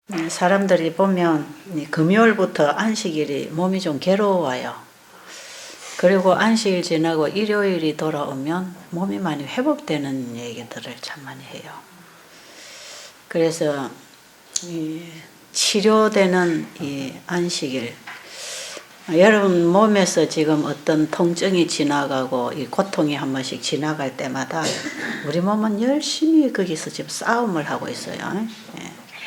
사람들이 보면 금요일부터 안식일이 몸이 좀 괴로워요. 그리고 안식일 지나고 일요일이 돌아오면 몸이 많이 회복되는 얘기들을 참 많이 해요. 그래서 치료되는 이 안식일, 여러분 몸에서 지금 어떤 통증이 지나가고 이 고통이 한 번씩 지나갈 때마다 우리 몸은 열심히 거기서 지금 싸움을 하고 있어요.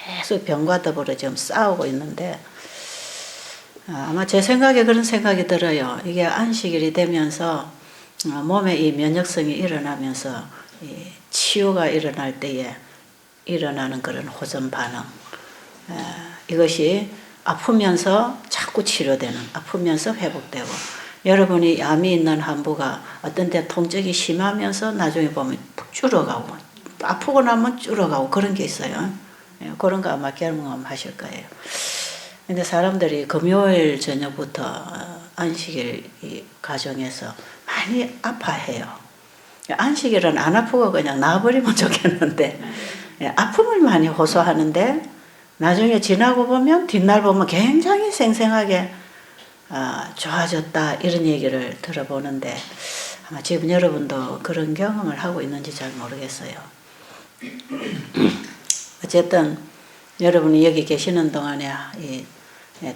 계속 병과 더불어 지금 싸우고 있는데, 아마 제 생각에 그런 생각이 들어요. 이게 안식일이 되면서 몸에 이 면역성이 일어나면서 이 치유가 일어날 때에 일어나는 그런 호전 반응, 이것이 아프면서 자꾸 치료되는, 아프면서 회복되고, 여러분이 암이 있는 한부가 어떤 때 통증이 심하면서 나중에 보면 줄어가고, 아프고 나면 줄어가고 그런 게 있어요. 그런 거 아마 경험하실 거예요. 근데 사람들이 금요일 저녁부터 안식일 이 가정에서 많이 아파해요. 안식일은 안 아프고 그냥 나와버리면 좋겠는데, 아픔을 많이 호소하는데 나중에 지나고 보면 뒷날 보면 굉장히 생생하게 좋아졌다 이런 얘기를 들어보는데, 아마 지금 여러분도 그런 경험을 하고 있는지 잘 모르겠어요. 어쨌든 여러분이 여기 계시는 동안에 이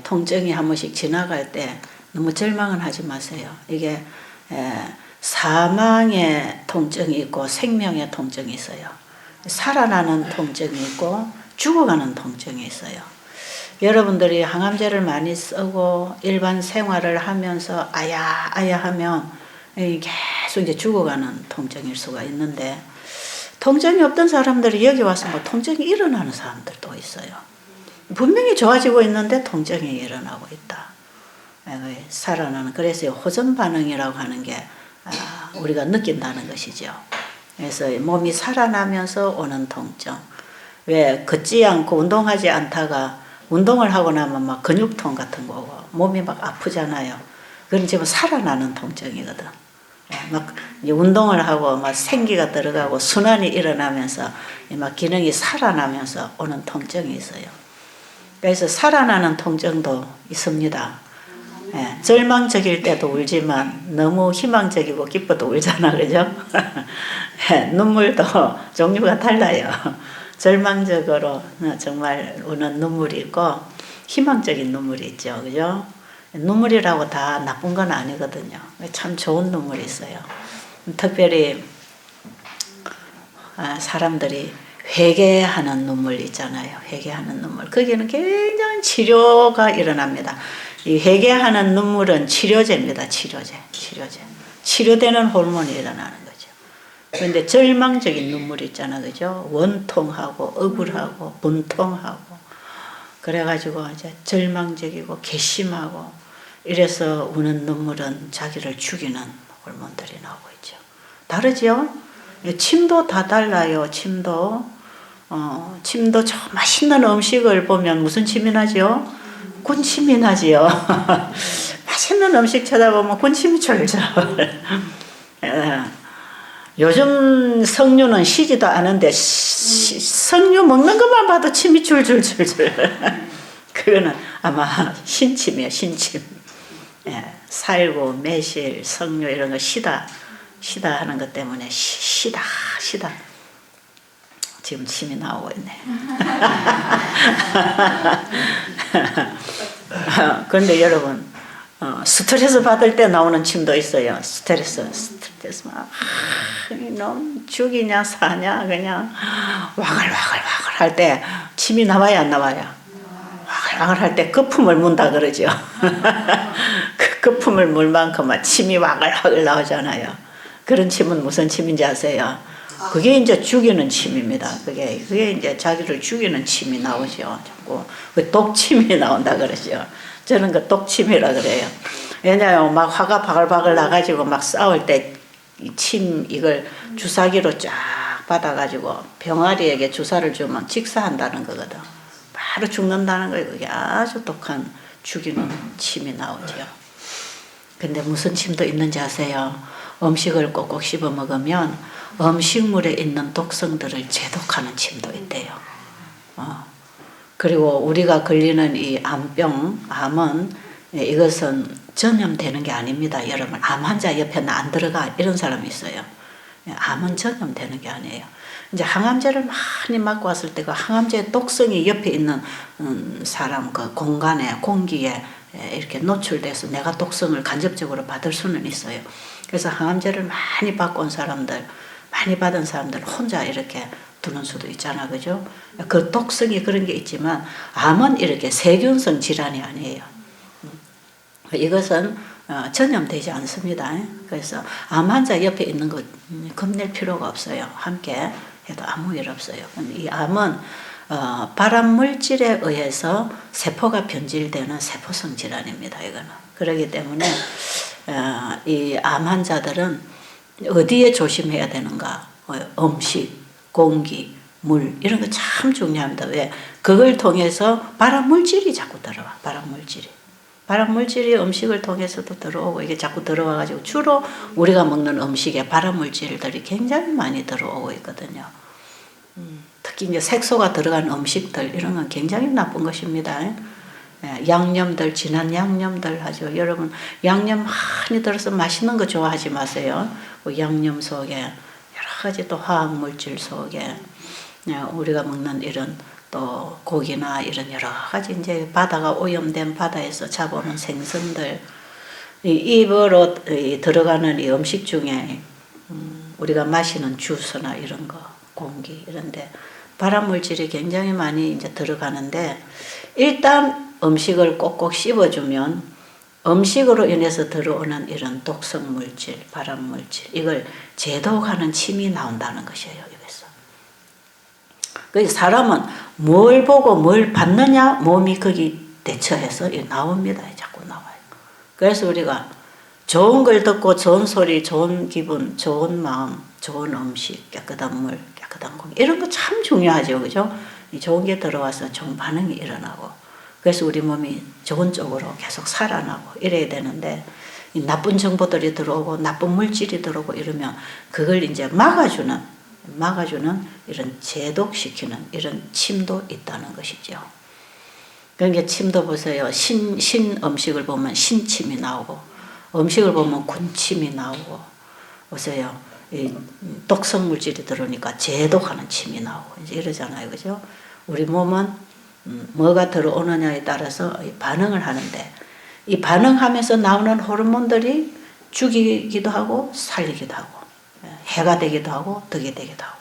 통증이 한 번씩 지나갈 때 너무 절망은 하지 마세요. 이게 사망의 통증이 있고 생명의 통증이 있어요. 살아나는 통증이 있고 죽어가는 통증이 있어요. 여러분들이 항암제를 많이 쓰고 일반 생활을 하면서 아야 하면 계속 이제 죽어가는 통증일 수가 있는데, 통증이 없던 사람들이 여기 와서 뭐 통증이 일어나는 사람들도 있어요. 분명히 좋아지고 있는데 통증이 일어나고 있다. 살아나는, 그래서 호전 반응이라고 하는 게 우리가 느낀다는 것이죠. 그래서 몸이 살아나면서 오는 통증. 왜 걷지 않고 운동하지 않다가 운동을 하고 나면 막 근육통 같은 거고 몸이 막 아프잖아요. 그건 지금 살아나는 통증이거든. 막 운동을 하고 막 생기가 들어가고 순환이 일어나면서 막 기능이 살아나면서 오는 통증이 있어요. 그래서 살아나는 통증도 있습니다. 절망적일 때도 울지만 너무 희망적이고 기뻐도 울잖아, 그죠? 눈물도 종류가 달라요. 절망적으로 정말 우는 눈물이 있고 희망적인 눈물이 있죠, 그죠? 눈물이라고 다 나쁜 건 아니거든요. 참 좋은 눈물이 있어요. 특별히 사람들이 회개하는 눈물 있잖아요. 회개하는 눈물. 거기는 굉장히 치료가 일어납니다. 이 회개하는 눈물은 치료제입니다. 치료제. 치료되는 호르몬이 일어나는 거죠. 그런데 절망적인 눈물 있잖아, 그죠? 원통하고 억울하고 분통하고 그래가지고 이제 절망적이고 괘씸하고 이래서 우는 눈물은 자기를 죽이는 호르몬들이 나오고 있죠. 다르죠? 침도 다 달라요. 침도 저 맛있는 음식을 보면 무슨 침이 나죠? 군침이 나지요. 맛있는 음식 쳐다보면 군침이 졸졸. 요즘 석류는 시지도 않은데 석류 먹는 것만 봐도 침이 줄줄줄줄. 그거는 아마 신침이에요. 신침. 살구, 매실, 석류 이런 거 시다 하는 것 때문에 시다. 지금 침이 나오고 있네. 그런데 여러분, 스트레스 받을 때 나오는 침도 있어요. 스트레스 막 이놈 죽이냐 사냐 그냥 와글와글 할 때 침이 나와야 안 나와요? 와글와글 할 때 거품을 문다 그러죠. 그 거품을 물 만큼만 침이 와글와글 나오잖아요. 그런 침은 무슨 침인지 아세요? 그게 이제 죽이는 침입니다. 그게 이제 자기를 죽이는 침이 나오죠. 자꾸 그 독침이 나온다 그러죠. 저는 그 독침이라 그래요. 왜냐하면 막 화가 바글바글 나가지고 막 싸울 때 침 이걸 주사기로 쫙 받아가지고 병아리에게 주사를 주면 직사한다는 거거든. 바로 죽는다는 거예요. 그게 아주 독한 죽이는 침이 나오죠. 근데 무슨 침도 있는지 아세요? 음식을 꼭꼭 씹어 먹으면 음식물에 있는 독성들을 제독하는 침도 있대요. 그리고 우리가 걸리는 이 암병, 암은 이것은 전염되는 게 아닙니다. 여러분, 암 환자 옆에 나 안 들어가 이런 사람이 있어요. 암은 전염되는 게 아니에요. 이제 항암제를 많이 맞고 왔을 때 그 항암제 독성이 옆에 있는 사람 그 공간에 공기에 이렇게 노출돼서 내가 독성을 간접적으로 받을 수는 있어요. 그래서 항암제를 많이 받고 온 사람들, 많이 받은 사람들 혼자 이렇게 두는 수도 있잖아, 그죠? 그 독성이 그런 게 있지만 암은 이렇게 세균성 질환이 아니에요. 이것은 전염되지 않습니다. 그래서 암 환자 옆에 있는 거 겁낼 필요가 없어요. 함께 해도 아무 일 없어요. 이 암은 발암 물질에 의해서 세포가 변질되는 세포성 질환입니다. 이거는. 그렇기 때문에 이 암 환자들은 어디에 조심해야 되는가? 음식, 공기, 물 이런 거 참 중요합니다. 왜? 그걸 통해서 발암 물질이 자꾸 들어와. 발암 물질이. 발암 물질이 음식을 통해서도 들어오고 이게 자꾸 들어와가지고 주로 우리가 먹는 음식에 발암 물질들이 굉장히 많이 들어오고 있거든요. 특히 이제 색소가 들어간 음식들 이런 건 굉장히 나쁜 것입니다. 양념들, 진한 양념들 하죠. 여러분 양념 많이 들어서 맛있는 거 좋아하지 마세요. 그 양념 속에 여러 가지 또 화학 물질 속에 우리가 먹는 이런 또 고기나 이런 여러 가지 이제 바다가 오염된 바다에서 잡아오는 생선들 이 입으로 들어가는 이 음식 중에 우리가 마시는 주스나 이런 거 공기 이런데 발암 물질이 굉장히 많이 이제 들어가는데 일단 음식을 꼭꼭 씹어주면 음식으로 인해서 들어오는 이런 독성 물질, 발암 물질 이걸 제독하는 침이 나온다는 것이에요. 여기서. 그래서 사람은 뭘 보고 뭘 받느냐 몸이 거기 대처해서 나옵니다. 자꾸 나와요. 그래서 우리가 좋은 걸 듣고 좋은 소리, 좋은 기분, 좋은 마음, 좋은 음식, 깨끗한 물, 깨끗한 공기 이런 거 참 중요하죠. 그죠? 좋은 게 들어와서 좋은 반응이 일어나고 그래서 우리 몸이 좋은 쪽으로 계속 살아나고 이래야 되는데 이 나쁜 정보들이 들어오고 나쁜 물질이 들어오고 이러면 그걸 이제 막아주는 이런 제독시키는 이런 침도 있다는 것이죠. 그러니까 침도 보세요. 신 음식을 보면 신침이 나오고 음식을 보면 군침이 나오고 보세요. 이 독성 물질이 들어오니까 제독하는 침이 나오고 이제 이러잖아요. 그죠? 우리 몸은 뭐가 들어오느냐에 따라서 반응을 하는데 이 반응하면서 나오는 호르몬들이 죽이기도 하고 살리기도 하고 해가 되기도 하고 덕이 되기도 하고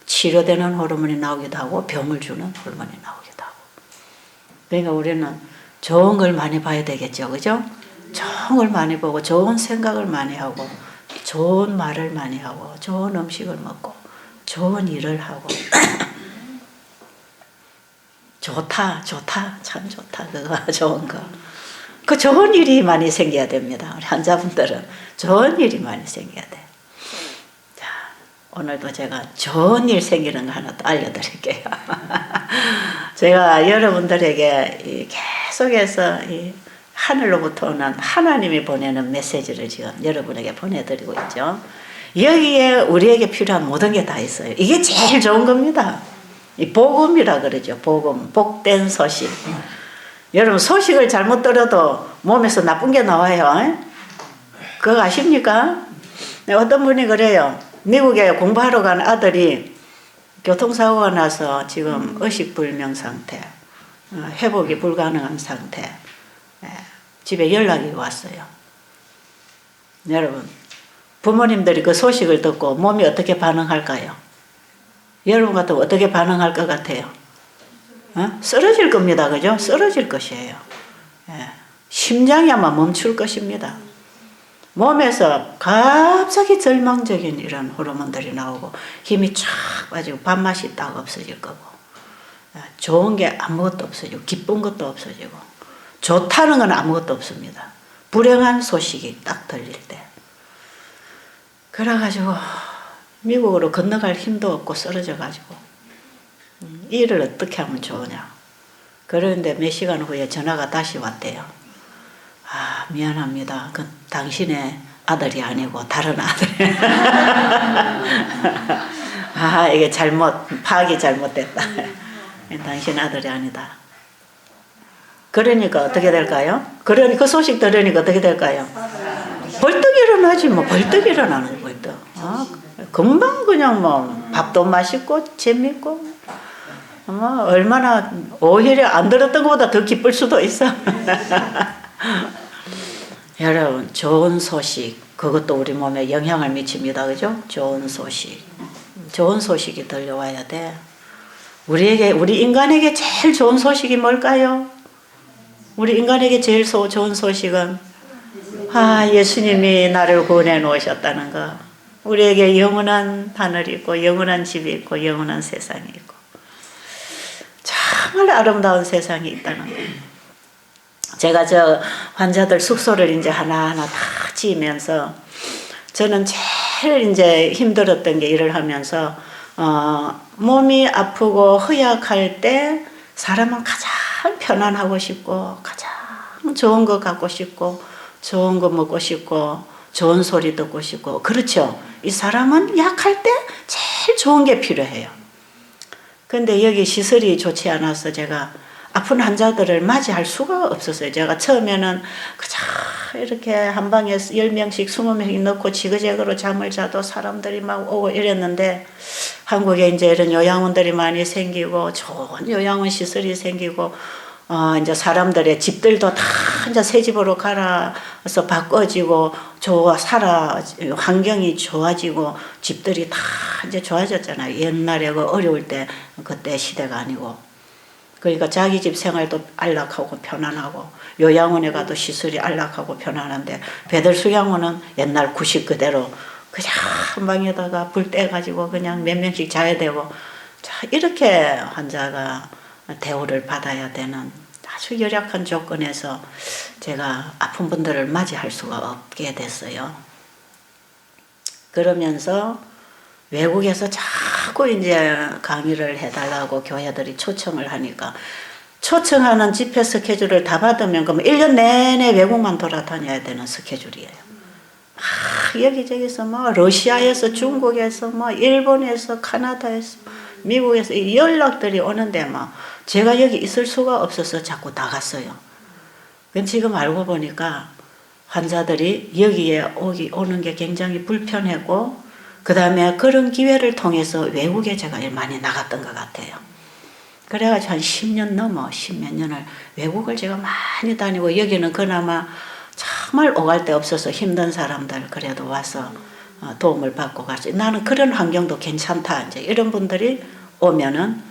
치료되는 호르몬이 나오기도 하고 병을 주는 호르몬이 나오기도 하고 그러니까 우리는 좋은 걸 많이 봐야 되겠죠. 그죠? 좋은 걸 많이 보고 좋은 생각을 많이 하고 좋은 말을 많이 하고 좋은 음식을 먹고 좋은 일을 하고 좋다 참 좋다 그거 좋은 거 그 좋은 일이 많이 생겨야 됩니다. 우리 환자분들은 좋은 일이 많이 생겨야 돼. 자, 오늘도 제가 좋은 일 생기는 거 하나 또 알려드릴게요. 제가 여러분들에게 계속해서 이 하늘로부터 오는 하나님이 보내는 메시지를 지금 여러분에게 보내드리고 있죠. 여기에 우리에게 필요한 모든 게 다 있어요. 이게 제일 좋은 겁니다. 이 복음이라 그러죠. 복음, 복된 소식. 여러분 소식을 잘못 들어도 몸에서 나쁜 게 나와요. 그거 아십니까? 어떤 분이 그래요. 미국에 공부하러 간 아들이 교통사고가 나서 지금 의식불명 상태, 회복이 불가능한 상태. 집에 연락이 왔어요. 여러분 부모님들이 그 소식을 듣고 몸이 어떻게 반응할까요? 여러분 같으면 어떻게 반응할 것 같아요? 쓰러질 겁니다. 그죠? 쓰러질 것이에요. 심장이 아마 멈출 것입니다. 몸에서 갑자기 절망적인 이런 호르몬들이 나오고 힘이 쫙 빠지고 밥맛이 딱 없어질 거고 좋은 게 아무것도 없어지고 기쁜 것도 없어지고 좋다는 건 아무것도 없습니다. 불행한 소식이 딱 들릴 때 그래가지고 미국으로 건너갈 힘도 없고 쓰러져가지고 일을 어떻게 하면 좋으냐. 그런데 몇 시간 후에 전화가 다시 왔대요. 아 미안합니다. 그 당신의 아들이 아니고 다른 아들. 아 이게 파악이 잘못됐다. 당신 아들이 아니다. 그러니까 어떻게 될까요? 그러니 그 소식 들으니까 어떻게 될까요? 벌떡 일어나지 뭐. 벌떡 일어나는 거 벌떡. 금방 그냥 뭐 밥도 맛있고 재밌고 뭐 얼마나 오히려 안 들었던 것보다 더 기쁠 수도 있어. 여러분 좋은 소식 그것도 우리 몸에 영향을 미칩니다. 그죠? 좋은 소식. 좋은 소식이 들려와야 돼. 우리 인간에게 제일 좋은 소식이 뭘까요? 우리 인간에게 제일 좋은 소식은 예수님이 나를 구원해 놓으셨다는 거. 우리에게 영원한 하늘이 있고 영원한 집이 있고 영원한 세상이 있고 정말 아름다운 세상이 있다는 거. 제가 저 환자들 숙소를 이제 하나하나 다 지으면서 저는 제일 이제 힘들었던 게 일을 하면서 몸이 아프고 허약할 때 사람은 가장 편안하고 싶고 가장 좋은 거 갖고 싶고 좋은 거 먹고 싶고 좋은 소리 듣고 싶고 그렇죠. 이 사람은 약할 때 제일 좋은 게 필요해요. 근데 여기 시설이 좋지 않아서 제가 아픈 환자들을 맞이할 수가 없었어요. 제가 처음에는 그저 이렇게 한 방에 10명씩 20명씩 넣고 지그재그로 잠을 자도 사람들이 막 오고 이랬는데 한국에 이제 이런 요양원들이 많이 생기고 좋은 요양원 시설이 생기고 이제 사람들의 집들도 다 이제 새 집으로 갈아서 바꿔지고 환경이 좋아지고 집들이 다 이제 좋아졌잖아요. 옛날에 그 어려울 때 그때 시대가 아니고. 그러니까 자기 집 생활도 안락하고 편안하고 요양원에 가도 시설이 안락하고 편안한데 배들수양원은 옛날 구식 그대로 그냥 한 방에다가 불 떼가지고 그냥 몇 명씩 자야 되고 자 이렇게 환자가 대우를 받아야 되는 아주 열악한 조건에서 제가 아픈 분들을 맞이할 수가 없게 됐어요. 그러면서 외국에서 자꾸 이제 강의를 해달라고 교회들이 초청을 하니까 초청하는 집회 스케줄을 다 받으면 그럼 1년 내내 외국만 돌아다녀야 되는 스케줄이에요. 여기저기서 뭐 러시아에서 중국에서 뭐 일본에서 카나다에서 미국에서 연락들이 오는데 막 제가 여기 있을 수가 없어서 자꾸 나갔어요. 지금 알고 보니까 환자들이 여기에 오는 게 굉장히 불편했고 그 다음에 그런 기회를 통해서 외국에 제가 많이 나갔던 것 같아요. 그래가지고 한 10년 넘어 10몇 년을 외국을 제가 많이 다니고 여기는 그나마 정말 오갈 데 없어서 힘든 사람들 그래도 와서 도움을 받고 가지. 나는 그런 환경도 괜찮다. 이제 이런 분들이 오면은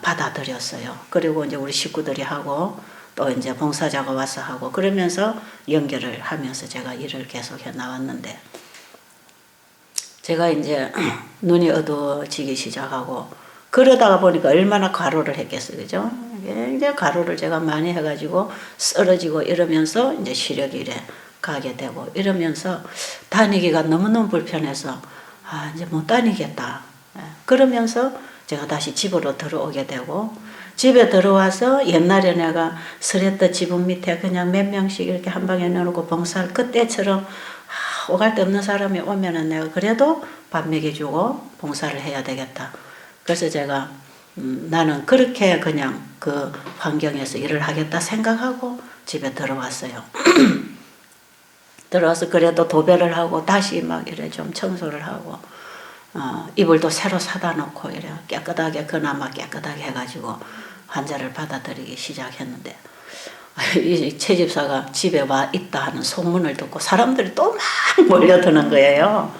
받아들였어요. 그리고 이제 우리 식구들이 하고 또 이제 봉사자가 와서 하고 그러면서 연결을 하면서 제가 일을 계속 해 나왔는데 제가 이제 눈이 어두워지기 시작하고 그러다가 보니까 얼마나 과로를 했겠어요. 그죠? 이제 과로를 제가 많이 해가지고 쓰러지고 이러면서 이제 시력이 이래 가게 되고 이러면서 다니기가 너무너무 불편해서 이제 못 다니겠다. 그러면서 제가 다시 집으로 들어오게 되고 집에 들어와서 옛날에 내가 스레터 지붕 밑에 그냥 몇 명씩 이렇게 한 방에 넣어놓고 봉사를 그때처럼 오갈 데 없는 사람이 오면은 내가 그래도 밥 먹여주고 봉사를 해야 되겠다. 그래서 제가 나는 그렇게 그냥 그 환경에서 일을 하겠다 생각하고 집에 들어왔어요. 들어와서 그래도 도배를 하고 다시 막 이래 좀 청소를 하고 이불도 새로 사다 놓고 이래 깨끗하게 그나마 깨끗하게 해가지고 환자를 받아들이기 시작했는데 이 채집사가 집에 와 있다 하는 소문을 듣고 사람들이 또 막 몰려드는 거예요.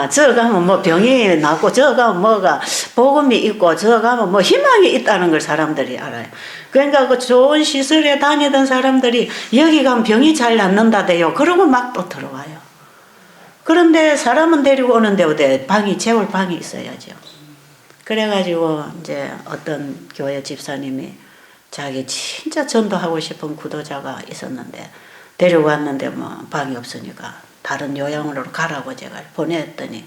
저 가면 뭐 병이 나고 저 가면 뭐가 복음이 있고 저 가면 뭐 희망이 있다는 걸 사람들이 알아요. 그러니까 그 좋은 시설에 다니던 사람들이 여기 가면 병이 잘 낫는다대요. 그러고 막 또 들어와요. 그런데 사람은 데리고 오는데 어디 재울 방이 있어야죠. 그래가지고 이제 어떤 교회 집사님이 자기 진짜 전도하고 싶은 구도자가 있었는데 데리고 왔는데 뭐 방이 없으니까 다른 요양원으로 가라고 제가 보냈더니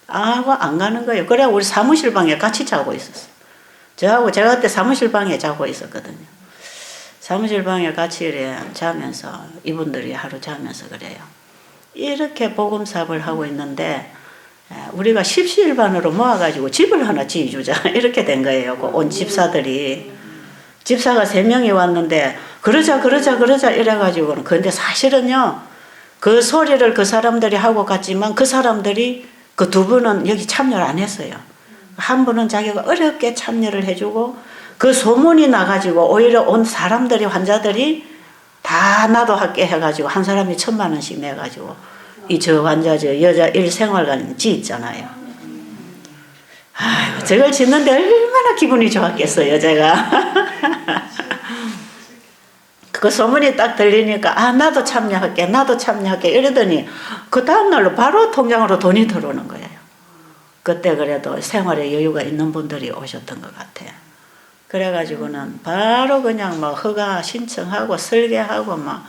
안 가는 거예요. 그래 우리 사무실 방에 같이 자고 있었어요. 제가 그때 사무실 방에 자고 있었거든요. 사무실 방에 같이 이래 자면서 이분들이 하루 자면서 그래요. 이렇게 복음 사업을 하고 있는데 우리가 십시일반으로 모아가지고 집을 하나 지어주자 이렇게 된 거예요. 그 온 집사들이. 집사가 3명이 왔는데 그러자 이래가지고는. 그런데 사실은요, 그 소리를 그 사람들이 하고 갔지만 그 사람들이 그 2분은 여기 참여를 안 했어요. 한 분은 자기가 어렵게 참여를 해주고 그 소문이 나가지고 오히려 온 사람들이, 환자들이 다 나도 할게 해가지고 한 사람이 1,000만 원씩 내가지고 이 저 환자 저 여자 일생활관 짓잖아요. 아유, 저걸 짓는데 얼마나 기분이 좋았겠어요, 제가. 그 소문이 딱 들리니까 나도 참여할게 이러더니 그 다음날로 바로 통장으로 돈이 들어오는 거예요. 그때 그래도 생활에 여유가 있는 분들이 오셨던 것 같아요. 그래가지고는 바로 그냥 뭐 허가 신청하고 설계하고 막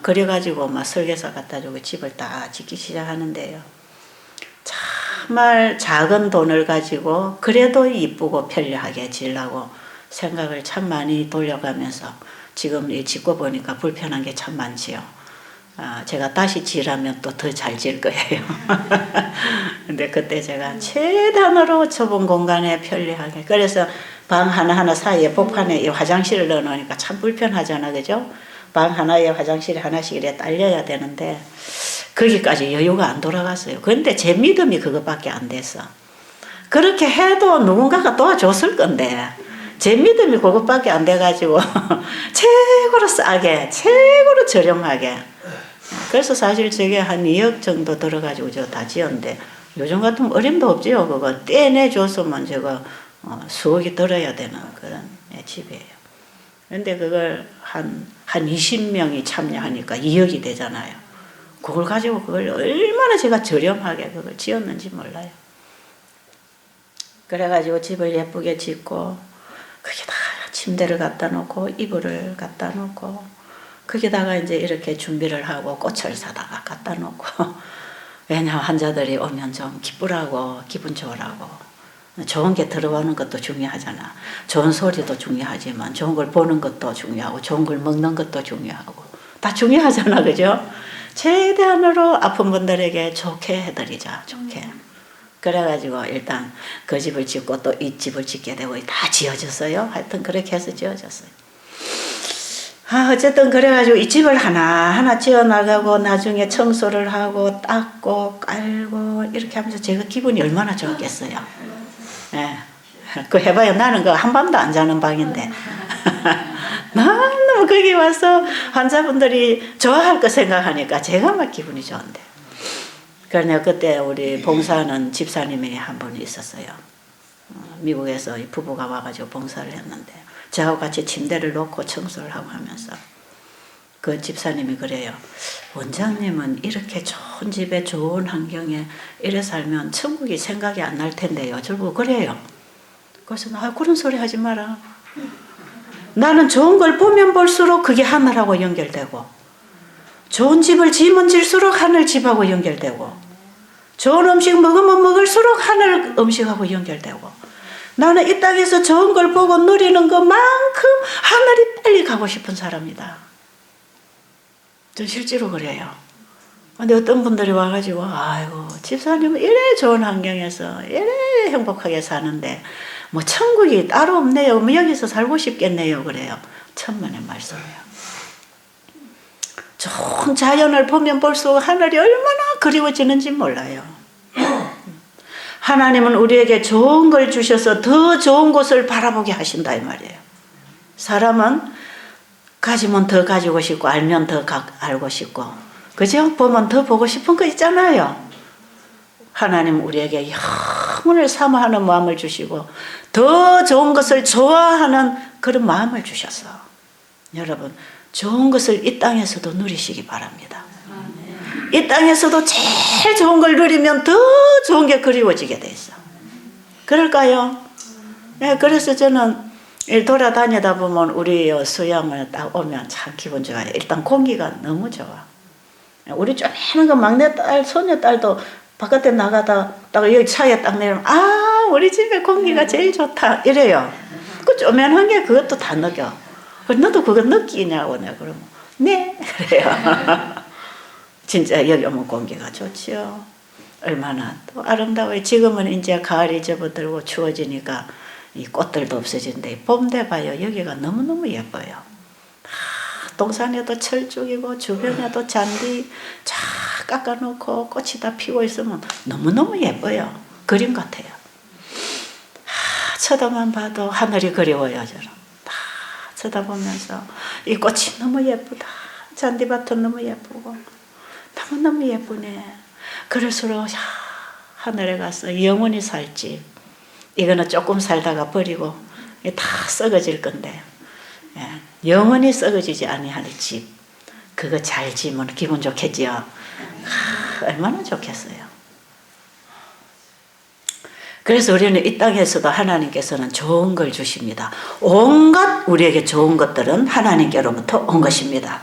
그래가지고 막 설계서 갖다 주고 집을 다 짓기 시작하는데요. 정말 작은 돈을 가지고 그래도 이쁘고 편리하게 지으려고 생각을 참 많이 돌려가면서 지금 이 짓고 보니까 불편한 게 참 많지요. 제가 다시 지으라면 또 더 잘 지을 거예요. 근데 그때 제가 최대한으로 좁은 공간에 편리하게, 그래서 방 하나하나 사이에 복판에 이 화장실을 넣어놓으니까 참 불편하잖아, 그죠? 방 하나에 화장실이 하나씩 이래 딸려야 되는데 거기까지 여유가 안 돌아갔어요. 그런데 제 믿음이 그것밖에 안 됐어. 그렇게 해도 누군가가 도와줬을 건데 제 믿음이 그것밖에 안 돼가지고 최고로 싸게, 최고로 저렴하게. 그래서 사실 저게 한 2억 정도 들어가지고 저 다 지었는데 요즘 같으면 어림도 없지요. 그거 떼내줬으면 저거 수억이 들어야 되는 그런 집이에요. 근데 그걸 한 20명이 참여하니까 2억이 되잖아요. 그걸 가지고 그걸 얼마나 제가 저렴하게 그걸 지었는지 몰라요. 그래가지고 집을 예쁘게 짓고 거기다 침대를 갖다 놓고 이불을 갖다 놓고 거기다가 이제 이렇게 준비를 하고 꽃을 사다가 갖다 놓고 왜냐하면 환자들이 오면 좀 기쁘라고, 기분 좋으라고. 좋은 게 들어오는 것도 중요하잖아. 좋은 소리도 중요하지만 좋은 걸 보는 것도 중요하고 좋은 걸 먹는 것도 중요하고 다 중요하잖아, 그죠? 최대한으로 아픈 분들에게 좋게 해드리자, 좋게. 그래가지고 일단 그 집을 짓고 또 이 집을 짓게 되고 다 지어졌어요. 하여튼 그렇게 해서 지어졌어요. 어쨌든 그래가지고 이 집을 하나하나 지어나가고 나중에 청소를 하고 닦고 깔고 이렇게 하면서 제가 기분이 얼마나 좋았겠어요. 예. 그 해봐야 나는 그 한밤도 안 자는 방인데 너무 거기 와서 환자분들이 좋아할 거 생각하니까 제가 막 기분이 좋은데. 그러냐 그때 우리 봉사하는 집사님이 한 분 있었어요. 미국에서 이 부부가 와가지고 봉사를 했는데 저하고 같이 침대를 놓고 청소를 하고 하면서 그 집사님이 그래요. 원장님은 이렇게 좋은 집에 좋은 환경에 이래 살면 천국이 생각이 안 날 텐데요. 저보고 그래요. 그래서 나 그런 소리 하지 마라. 나는 좋은 걸 보면 볼수록 그게 하늘하고 연결되고 좋은 집을 지으면 질수록 하늘 집하고 연결되고 좋은 음식 먹으면 먹을수록 하늘 음식하고 연결되고 나는 이 땅에서 좋은 걸 보고 누리는 것만큼 하늘이 빨리 가고 싶은 사람이다. 전 실제로 그래요. 근데 어떤 분들이 와가지고 아이고 집사님은 이래 좋은 환경에서 이래 행복하게 사는데 뭐 천국이 따로 없네요. 뭐 여기서 살고 싶겠네요. 그래요. 천만의 말씀이에요. 좋은 자연을 보면 볼수록 하늘이 얼마나 그리워지는지 몰라요. 하나님은 우리에게 좋은 걸 주셔서 더 좋은 곳을 바라보게 하신다 이 말이에요. 사람은 가지면 더 가지고 싶고 알면 더 알고 싶고 그죠? 보면 더 보고 싶은 거 있잖아요. 하나님 우리에게 영혼을 사모하는 마음을 주시고 더 좋은 것을 좋아하는 그런 마음을 주셨어. 여러분 좋은 것을 이 땅에서도 누리시기 바랍니다. 이 땅에서도 제일 좋은 걸 누리면 더 좋은 게 그리워지게 돼 있어. 그럴까요? 네, 그래서 저는 돌아다니다 보면 우리 수양을 딱 오면 참 기분 좋아요. 일단 공기가 너무 좋아. 우리 쪼매는 거 막내딸, 손녀딸도 바깥에 나가다 딱 여기 차에 딱 내리면 우리 집에 공기가 제일 좋다 이래요. 그 쪼매는 게 그것도 다 느껴. 너도 그거 느끼냐고 내가 그러면 네 그래요. 진짜 여기 오면 공기가 좋지요. 얼마나 또 아름다워요. 지금은 이제 가을이 접어들고 추워지니까 이 꽃들도 없어진데 봄 돼봐요. 여기가 너무너무 예뻐요. 동산에도 철쭉이고 주변에도 잔디 쫙 깎아놓고 꽃이 다 피고 있으면 너무너무 예뻐요. 그림 같아요. 쳐다만 봐도 하늘이 그리워요. 저는 다 쳐다보면서 이 꽃이 너무 예쁘다. 잔디밭은 너무 예쁘고 너무너무 예쁘네. 그럴수록 하늘에 가서 영원히 살지. 이거는 조금 살다가 버리고 다 썩어질 건데 영원히 썩어지지 아니할 집, 그거 잘 지면 기분 좋겠지요. 얼마나 좋겠어요. 그래서 우리는 이 땅에서도 하나님께서는 좋은 걸 주십니다. 온갖 우리에게 좋은 것들은 하나님께로부터 온 것입니다.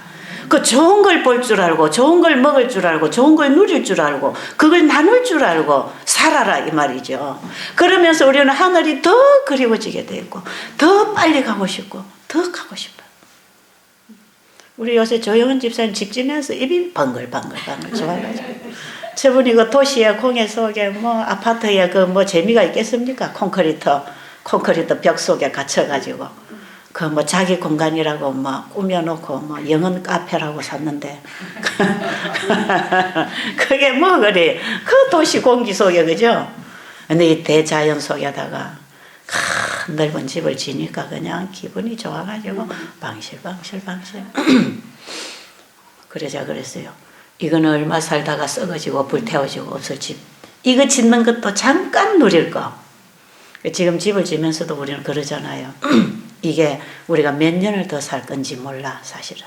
그 좋은 걸 볼 줄 알고 좋은 걸 먹을 줄 알고 좋은 걸 누릴 줄 알고 그걸 나눌 줄 알고 살아라 이 말이죠. 그러면서 우리는 하늘이 더 그리워지게 되고 더 빨리 가고 싶고 더 가고 싶어요. 우리 요새 조영은 집사님 집 지면서 입이 방글방글 좋아가지고 저분이 그 도시의 공해 속에 뭐 아파트에 그 뭐 재미가 있겠습니까? 콘크리트 벽 속에 갇혀가지고 그 뭐 자기 공간이라고 뭐 꾸며놓고 뭐 영은 카페라고 샀는데 그게 뭐 그래 그 도시 공기 속에 그죠? 근데 이 대자연 속에다가 큰 넓은 집을 지니까 그냥 기분이 좋아가지고 방실방실 그러자 그랬어요. 이거는 얼마 살다가 썩어지고 불태워지고 없을 집. 이거 짓는 것도 잠깐 누릴 거. 지금 집을 지면서도 우리는 그러잖아요. 이게 우리가 몇 년을 더 살 건지 몰라 사실은.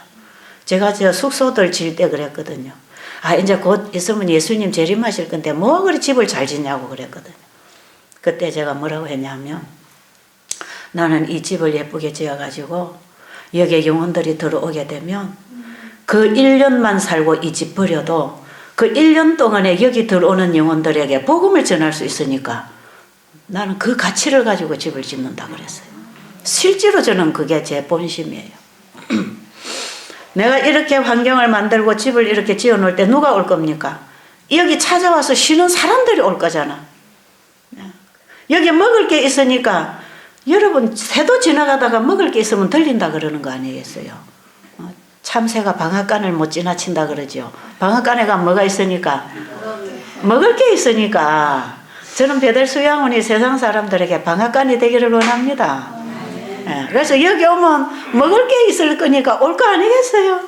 제가 저 숙소들 질 때 그랬거든요. 이제 곧 있으면 예수님 재림하실 건데 뭐 그리 집을 잘 짓냐고 그랬거든요. 그때 제가 뭐라고 했냐면 나는 이 집을 예쁘게 지어가지고 여기에 영혼들이 들어오게 되면 그 1년만 살고 이 집 버려도 그 1년 동안에 여기 들어오는 영혼들에게 복음을 전할 수 있으니까 나는 그 가치를 가지고 집을 짓는다 그랬어요. 실제로 저는 그게 제 본심이에요. 내가 이렇게 환경을 만들고 집을 이렇게 지어 놓을 때 누가 올 겁니까? 여기 찾아와서 쉬는 사람들이 올 거잖아. 여기 먹을 게 있으니까 여러분 새도 지나가다가 먹을 게 있으면 들린다 그러는 거 아니겠어요? 참새가 방앗간을 못 지나친다 그러죠. 방앗간에 가면 뭐가 있으니까? 먹을 게 있으니까. 저는 베델수양원이 세상 사람들에게 방앗간이 되기를 원합니다. 그래서 여기 오면 먹을 게 있을 거니까 올 거 아니겠어요?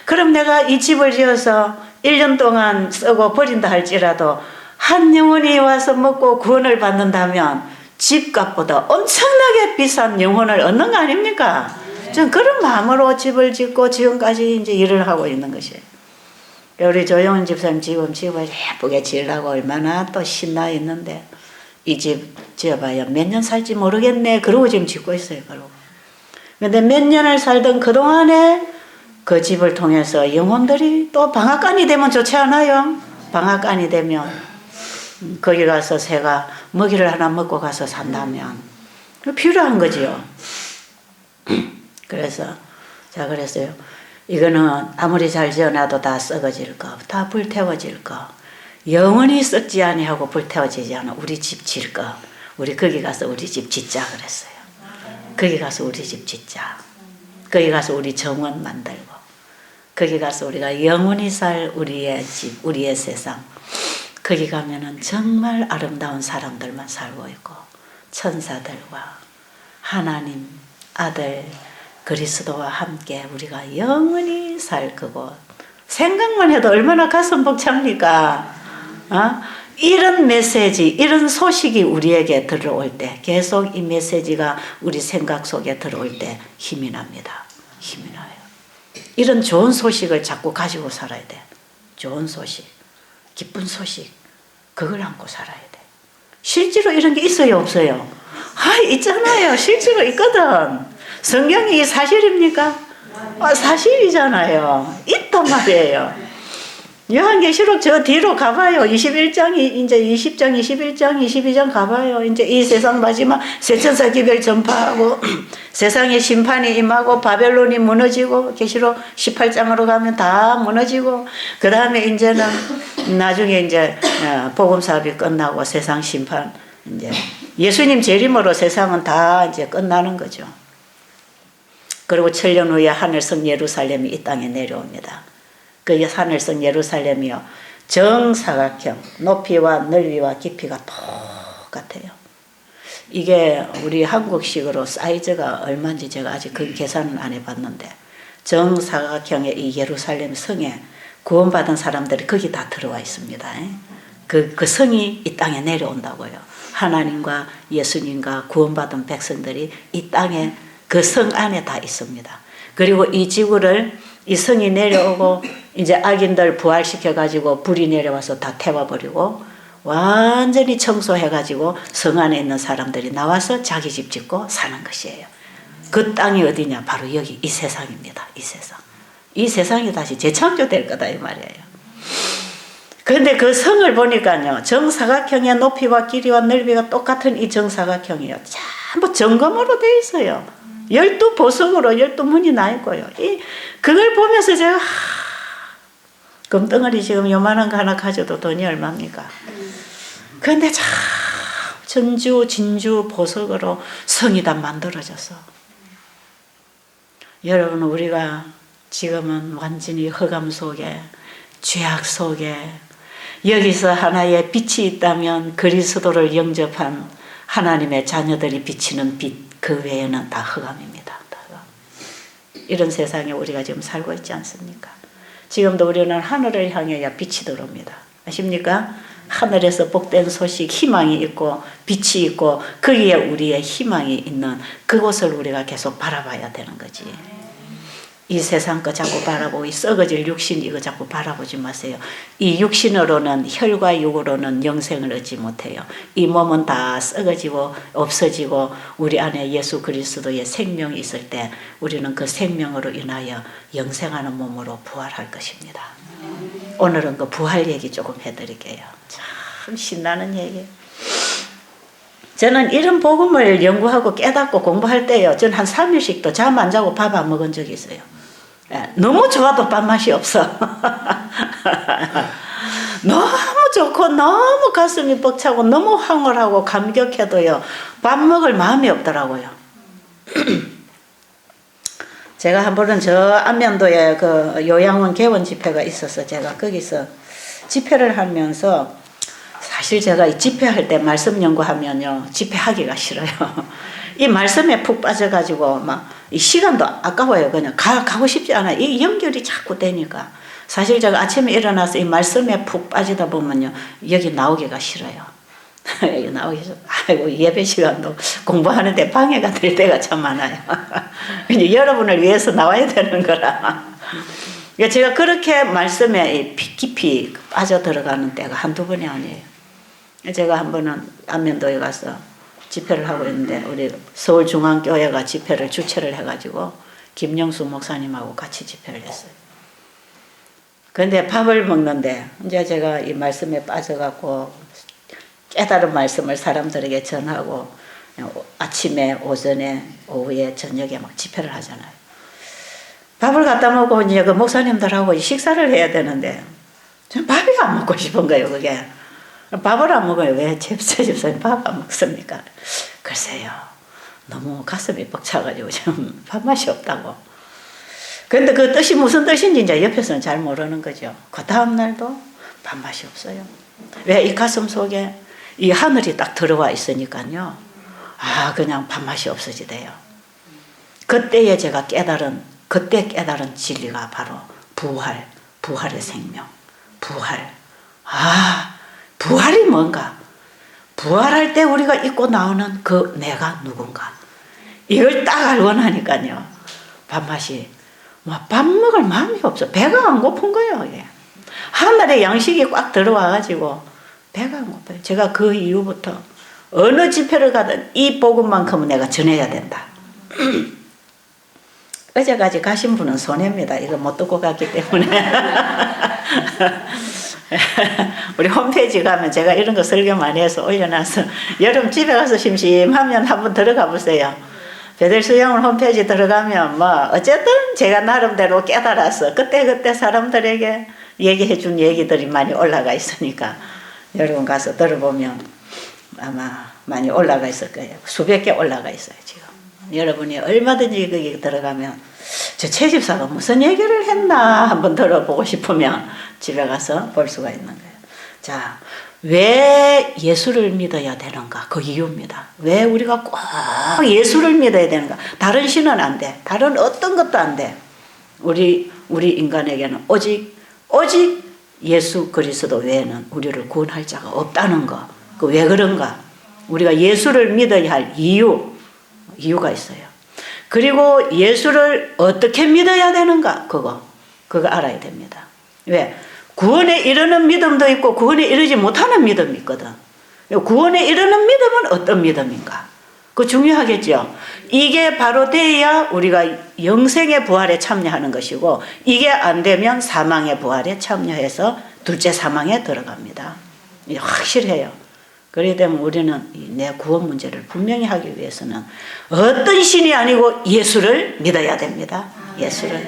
그럼 내가 이 집을 지어서 1년 동안 쓰고 버린다 할지라도 한 영혼이 와서 먹고 구원을 받는다면 집값보다 엄청나게 비싼 영혼을 얻는 거 아닙니까? 저는 그런 마음으로 집을 짓고 지금까지 이제 일을 하고 있는 것이에요. 우리 조영은 집사님 지금 집을 예쁘게 지으려고 얼마나 또 신나 있는데 이 집 지어봐야 몇 년 살지 모르겠네. 그러고 지금 짓고 있어요. 그러고. 근데 몇 년을 살던 그동안에 그 집을 통해서 영혼들이 또 방앗간이 되면 좋지 않아요? 방앗간이 되면 거기 가서 새가 먹이를 하나 먹고 가서 산다면 필요한 거지요. 그래서 제가 그랬어요. 이거는 아무리 잘 지어놔도 다 썩어질 거, 다 불태워질 거, 영원히 썩지 아니하고 불태워지지 않아 우리 집 질 거, 우리 거기 가서 우리 집 짓자 그랬어요. 거기 가서 우리 집 짓자. 거기 가서 우리 정원 만들고, 거기 가서 우리가 영원히 살 우리의 집, 우리의 세상. 거기 가면은 정말 아름다운 사람들만 살고 있고 천사들과 하나님 아들 그리스도와 함께 우리가 영원히 살 그곳. 생각만 해도 얼마나 가슴 벅찹니까? 이런 메시지, 이런 소식이 우리에게 들어올 때 계속 이 메시지가 우리 생각 속에 들어올 때 힘이 납니다. 힘이 나요. 이런 좋은 소식을 자꾸 가지고 살아야 돼. 좋은 소식, 기쁜 소식, 그걸 안고 살아야 돼. 실제로 이런 게 있어요, 없어요? 있잖아요. 실제로 있거든. 성경이 사실입니까? 사실이잖아요. 있단 말이에요. 요한계시록 저 뒤로 가봐요. 21장이 이제 20장, 21장, 22장 가봐요. 이제 이 세상 마지막 세천사 기별 전파하고 세상의 심판이 임하고 바벨론이 무너지고 계시록 18장으로 가면 다 무너지고 그 다음에 이제는 나중에 이제 복음 사업이 끝나고 세상 심판 이제 예수님 재림으로 세상은 다 이제 끝나는 거죠. 그리고 7년 후에 하늘성 예루살렘이 이 땅에 내려옵니다. 그 하늘성 예루살렘이요 정사각형 높이와 넓이와 깊이가 똑같아요. 이게 우리 한국식으로 사이즈가 얼마인지 제가 아직 그 계산은 안 해봤는데 정사각형의 이 예루살렘 성에 구원받은 사람들이 거기 다 들어와 있습니다. 그 성이 이 땅에 내려온다고요. 하나님과 예수님과 구원받은 백성들이 이 땅에 그 성 안에 다 있습니다. 그리고 이 지구를 이 성이 내려오고 이제 악인들 부활시켜가지고 불이 내려와서 다 태워버리고 완전히 청소해가지고 성 안에 있는 사람들이 나와서 자기 집 짓고 사는 것이에요. 그 땅이 어디냐? 바로 여기 이 세상입니다. 이 세상. 이 세상이 다시 재창조될 거다 이 말이에요. 그런데 그 성을 보니까요. 정사각형의 높이와 길이와 넓이가 똑같은 이 정사각형이요. 전부 정금으로 되어 있어요. 12보석으로 12문이 나 있고요. 그걸 보면서 제가 금덩어리 지금 요만한 거 하나 가져도 돈이 얼마입니까? 그런데 참 전주 진주 보석으로 성이 다 만들어져서 여러분 우리가 지금은 완전히 흑암 속에 죄악 속에 여기서 하나의 빛이 있다면 그리스도를 영접한 하나님의 자녀들이 비치는 빛 그 외에는 다 흑암입니다. 다 흑암. 이런 세상에 우리가 지금 살고 있지 않습니까? 지금도 우리는 하늘을 향해야 빛이 들어옵니다. 아십니까? 하늘에서 복된 소식, 희망이 있고 빛이 있고 거기에 우리의 희망이 있는 그곳을 우리가 계속 바라봐야 되는 거지. 이 세상 거 자꾸 바라보고 이 썩어질 육신 이거 자꾸 바라보지 마세요. 이 육신으로는 혈과 육으로는 영생을 얻지 못해요. 이 몸은 다 썩어지고 없어지고 우리 안에 예수 그리스도의 생명이 있을 때 우리는 그 생명으로 인하여 영생하는 몸으로 부활할 것입니다. 오늘은 그 부활 얘기 조금 해드릴게요. 참 신나는 얘기. 저는 이런 복음을 연구하고 깨닫고 공부할 때요. 저는 한 3일씩도 잠 안 자고 밥 안 먹은 적이 있어요. 너무 좋아도 밥맛이 없어. 너무 좋고 너무 가슴이 벅차고 너무 황홀하고 감격해도요. 밥 먹을 마음이 없더라고요. 제가 한 번은 저 안면도에 그 요양원 개원 집회가 있어서 제가 거기서 집회를 하면서 사실 제가 이 집회할 때 말씀 연구하면요. 집회하기가 싫어요. 이 말씀에 푹 빠져가지고 막 이 시간도 아까워요. 그냥 가고 싶지 않아요. 이 연결이 자꾸 되니까. 사실 제가 아침에 일어나서 이 말씀에 푹 빠지다 보면요. 여기 나오기가 싫어요. 여기 나오기 싫어요. 아이고 예배 시간도 공부하는데 방해가 될 때가 참 많아요. 여러분을 위해서 나와야 되는 거라. 제가 그렇게 말씀에 깊이 빠져들어가는 때가 한두 번이 아니에요. 제가 한 번은 안면도에 가서 집회를 하고 있는데 우리 서울중앙교회가 집회를 주최를 해가지고 김영수 목사님하고 같이 집회를 했어요. 그런데 밥을 먹는데 이제 제가 이 말씀에 빠져갖고 깨달은 말씀을 사람들에게 전하고 아침에 오전에 오후에 저녁에 막 집회를 하잖아요. 밥을 갖다 먹고 이제 그 목사님들하고 식사를 해야 되는데 전 밥이 안 먹고 싶은 거예요. 그게 밥을 안 먹어요. 왜 집사님 밥 안 먹습니까? 글쎄요. 너무 가슴이 벅차가지고 좀 밥맛이 없다고. 그런데 그 뜻이 무슨 뜻인지 이제 옆에서는 잘 모르는 거죠. 그 다음 날도 밥맛이 없어요. 왜? 이 가슴 속에 이 하늘이 딱 들어와 있으니까요. 그냥 밥맛이 없어지대요. 그때 깨달은 진리가 바로 부활의 생명. 부활이 뭔가? 부활할 때 우리가 입고 나오는 그 내가 누군가. 이걸 딱 알고 나니까요. 밥맛이, 밥 먹을 마음이 없어. 배가 안 고픈 거예요. 예. 하늘에 양식이 꽉 들어와가지고 배가 안 고파요. 제가 그 이후부터 어느 집회를 가든 이 복음만큼은 내가 전해야 된다. 어제까지 가신 분은 손해입니다. 이거 못 듣고 갔기 때문에. 우리 홈페이지 가면 제가 이런 거 설교 많이 해서 올려놔서 여름 집에 가서 심심하면 한번 들어가 보세요. 베델수영을 홈페이지 들어가면 뭐 어쨌든 제가 나름대로 깨달아서 그때 사람들에게 얘기해 준 얘기들이 많이 올라가 있으니까 여러분 가서 들어보면 아마 많이 올라가 있을 거예요. 수백 개 올라가 있어요 지금. 여러분이 얼마든지 거기 들어가면 저 최집사가 무슨 얘기를 했나 한번 들어보고 싶으면 집에 가서 볼 수가 있는 거예요. 자, 왜 예수를 믿어야 되는가? 그 이유입니다. 왜 우리가 꼭 예수를 믿어야 되는가? 다른 신은 안 돼. 다른 어떤 것도 안 돼. 우리 인간에게는 오직 예수 그리스도 외에는 우리를 구원할 자가 없다는 거. 그 왜 그런가? 우리가 예수를 믿어야 할 이유가 있어요. 그리고 예수를 어떻게 믿어야 되는가? 그거 알아야 됩니다. 왜? 구원에 이르는 믿음도 있고 구원에 이르지 못하는 믿음이 있거든. 구원에 이르는 믿음은 어떤 믿음인가? 그거 중요하겠죠. 이게 바로 돼야 우리가 영생의 부활에 참여하는 것이고 이게 안 되면 사망의 부활에 참여해서 둘째 사망에 들어갑니다. 이게 확실해요. 그렇기 때문에 우리는 내 구원 문제를 분명히 하기 위해서는 어떤 신이 아니고 예수를 믿어야 됩니다. 예수를.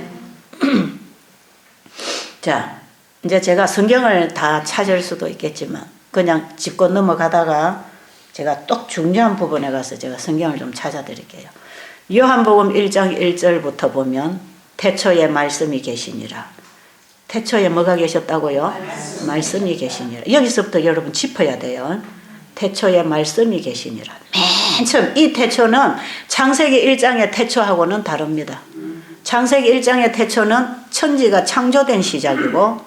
자, 이제 제가 성경을 다 찾을 수도 있겠지만 그냥 짚고 넘어가다가 제가 또 중요한 부분에 가서 제가 성경을 좀 찾아드릴게요. 요한복음 1장 1절부터 보면 태초에 말씀이 계시니라. 태초에 뭐가 계셨다고요? 말씀이 계시니라. 여기서부터 여러분 짚어야 돼요. 태초에 말씀이 계시니라. 맨 처음 이 태초는 창세기 1장의 태초하고는 다릅니다. 창세기 1장의 태초는 천지가 창조된 시작이고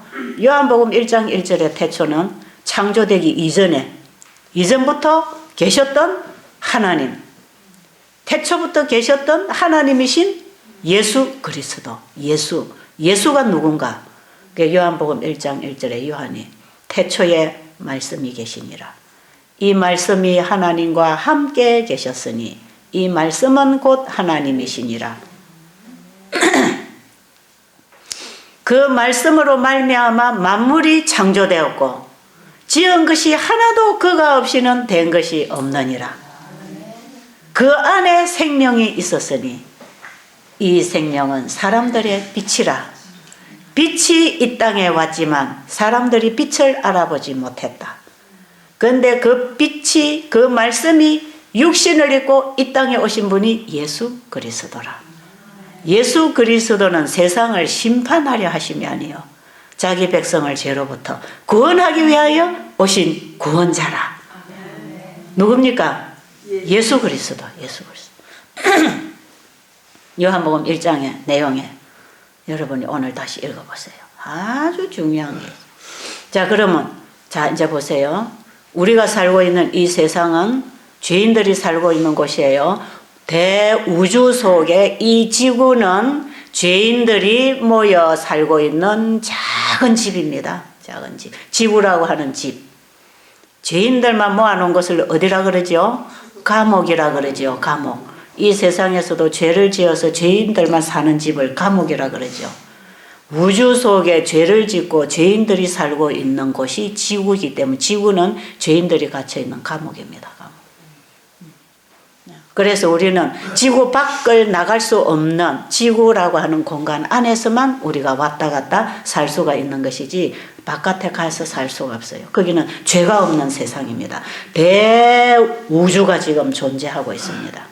요한복음 1장 1절의 태초는 창조되기 이전부터 계셨던 하나님, 태초부터 계셨던 하나님이신 예수 그리스도. 예수가 누군가? 요한복음 1장 1절에 요한이 태초에 말씀이 계시니라. 이 말씀이 하나님과 함께 계셨으니 이 말씀은 곧 하나님이시니라. 그 말씀으로 말미암아 만물이 창조되었고 지은 것이 하나도 그가 없이는 된 것이 없느니라. 그 안에 생명이 있었으니 이 생명은 사람들의 빛이라. 빛이 이 땅에 왔지만 사람들이 빛을 알아보지 못했다. 그런데 그 빛이, 그 말씀이 육신을 입고 이 땅에 오신 분이 예수 그리스도라. 예수 그리스도는 세상을 심판하려 하심이 아니요 자기 백성을 죄로부터 구원하기 위하여 오신 구원자라. 누굽니까? 예수 그리스도. 요한복음 1장의 내용에 여러분이 오늘 다시 읽어보세요. 아주 중요한 게. 자, 그러면 이제 보세요. 우리가 살고 있는 이 세상은 죄인들이 살고 있는 곳이에요. 대우주 속에 이 지구는 죄인들이 모여 살고 있는 작은 집입니다. 작은 집. 지구라고 하는 집. 죄인들만 모아놓은 것을 어디라 그러죠? 감옥이라 그러죠. 감옥. 이 세상에서도 죄를 지어서 죄인들만 사는 집을 감옥이라 그러죠. 우주 속에 죄를 짓고 죄인들이 살고 있는 곳이 지구이기 때문에 지구는 죄인들이 갇혀있는 감옥입니다. 그래서 우리는 지구 밖을 나갈 수 없는 지구라고 하는 공간 안에서만 우리가 왔다 갔다 살 수가 있는 것이지 바깥에 가서 살 수가 없어요. 거기는 죄가 없는 세상입니다. 대우주가 지금 존재하고 있습니다.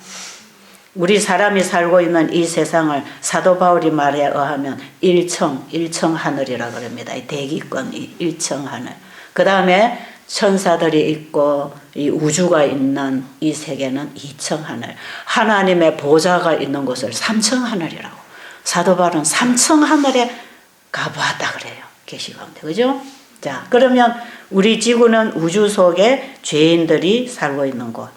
우리 사람이 살고 있는 이 세상을 사도 바울이 말에 의하면 일청 하늘이라고 그럽니다. 이 대기권, 일청 하늘. 그 다음에 천사들이 있고 이 우주가 있는 이 세계는 이청 하늘. 하나님의 보좌가 있는 곳을 삼청 하늘이라고. 사도 바울은 삼청 하늘에 가보았다 그래요. 계시 가운데. 그죠? 자, 그러면 우리 지구는 우주 속에 죄인들이 살고 있는 곳.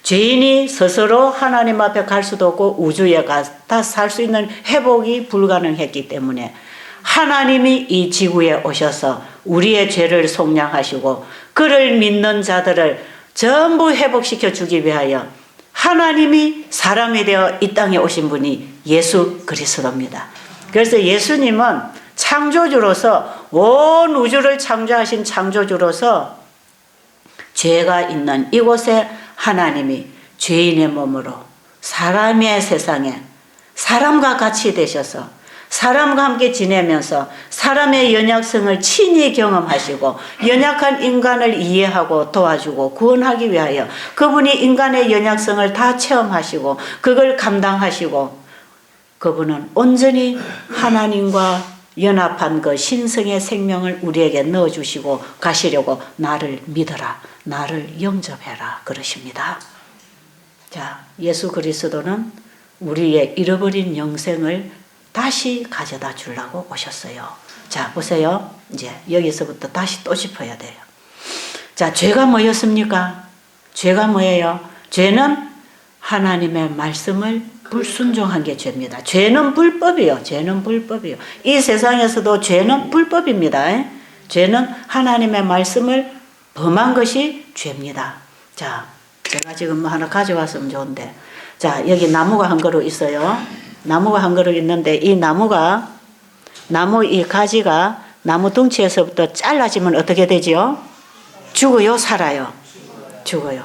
죄인이 스스로 하나님 앞에 갈 수도 없고 우주에 다 살 수 있는 회복이 불가능했기 때문에 하나님이 이 지구에 오셔서 우리의 죄를 속량하시고 그를 믿는 자들을 전부 회복시켜 주기 위하여 하나님이 사람이 되어 이 땅에 오신 분이 예수 그리스도입니다. 그래서 예수님은 창조주로서 온 우주를 창조하신 창조주로서 죄가 있는 이곳에 하나님이 죄인의 몸으로 사람의 세상에 사람과 같이 되셔서 사람과 함께 지내면서 사람의 연약성을 친히 경험하시고 연약한 인간을 이해하고 도와주고 구원하기 위하여 그분이 인간의 연약성을 다 체험하시고 그걸 감당하시고 그분은 온전히 하나님과 연합한 그 신성의 생명을 우리에게 넣어주시고 가시려고 나를 믿어라, 나를 영접해라 그러십니다. 자, 예수 그리스도는 우리의 잃어버린 영생을 다시 가져다 주려고 오셨어요. 자, 보세요. 이제 여기서부터 다시 또 짚어야 돼요. 자, 죄가 뭐였습니까? 죄가 뭐예요? 죄는 하나님의 말씀을 불순종한 게 죄입니다. 죄는 불법이요. 죄는 불법이요. 이 세상에서도 죄는 불법입니다. 죄는 하나님의 말씀을 범한 것이 죄입니다. 자, 제가 지금 뭐 하나 가져왔으면 좋은데, 자, 여기 나무가 한 그루 있어요. 나무가 한 그루 있는데 이 나무가 나무 이 가지가 나무 덩치에서부터 잘라지면 어떻게 되지요? 죽어요, 살아요? 죽어요.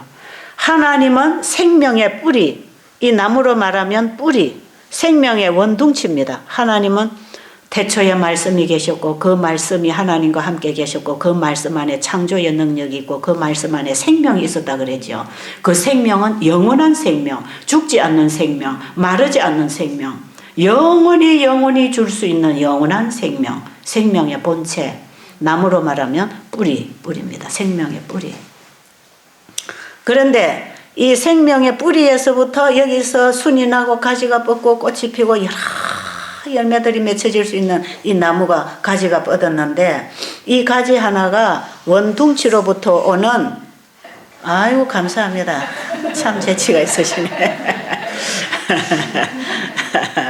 하나님은 생명의 뿌리, 이 나무로 말하면 뿌리, 생명의 원둥치입니다. 하나님은 태초에 말씀이 계셨고 그 말씀이 하나님과 함께 계셨고 그 말씀 안에 창조의 능력이 있고 그 말씀 안에 생명이 있었다 그러죠. 그 생명은 영원한 생명, 죽지 않는 생명, 마르지 않는 생명, 영원히 줄 수 있는 영원한 생명, 생명의 본체, 나무로 말하면 뿌리입니다. 생명의 뿌리. 그런데 이 생명의 뿌리에서부터 여기서 순이 나고 가지가 뻗고 꽃이 피고 여러 열매들이 맺혀질 수 있는 이 나무가 가지가 뻗었는데 이 가지 하나가 원둥치로부터 오는 아이고 감사합니다. 참 재치가 있으시네.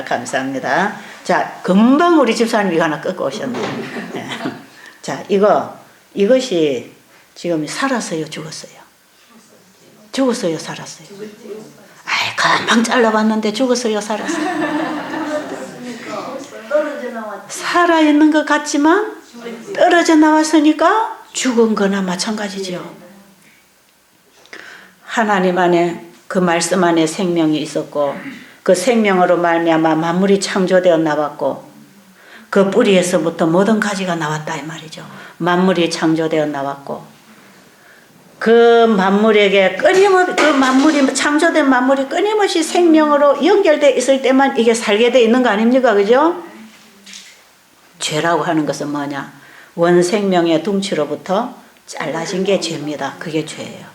감사합니다. 자, 금방 우리 집사님이 하나 꺾어 오셨네요. 자, 이것이 지금 살았어요, 죽었어요? 죽었어요, 살았어요? 아이, 금방 잘라봤는데 죽었어요, 살았어요? 살아있는 것 같지만 떨어져 나왔으니까 죽은 거나 마찬가지죠. 하나님 안에 그 말씀 안에 생명이 있었고 그 생명으로 말미암아 만물이 창조되어 나왔고 그 뿌리에서부터 모든 가지가 나왔다 이 말이죠. 만물이 창조되어 나왔고 그 만물에게 끊임없이 그 만물이 창조된 만물이 끊임없이 생명으로 연결되어 있을 때만 이게 살게 되어 있는 거 아닙니까? 그죠? 죄라고 하는 것은 뭐냐? 원생명의 둥치로부터 잘라진 게 죄입니다. 그게 죄예요.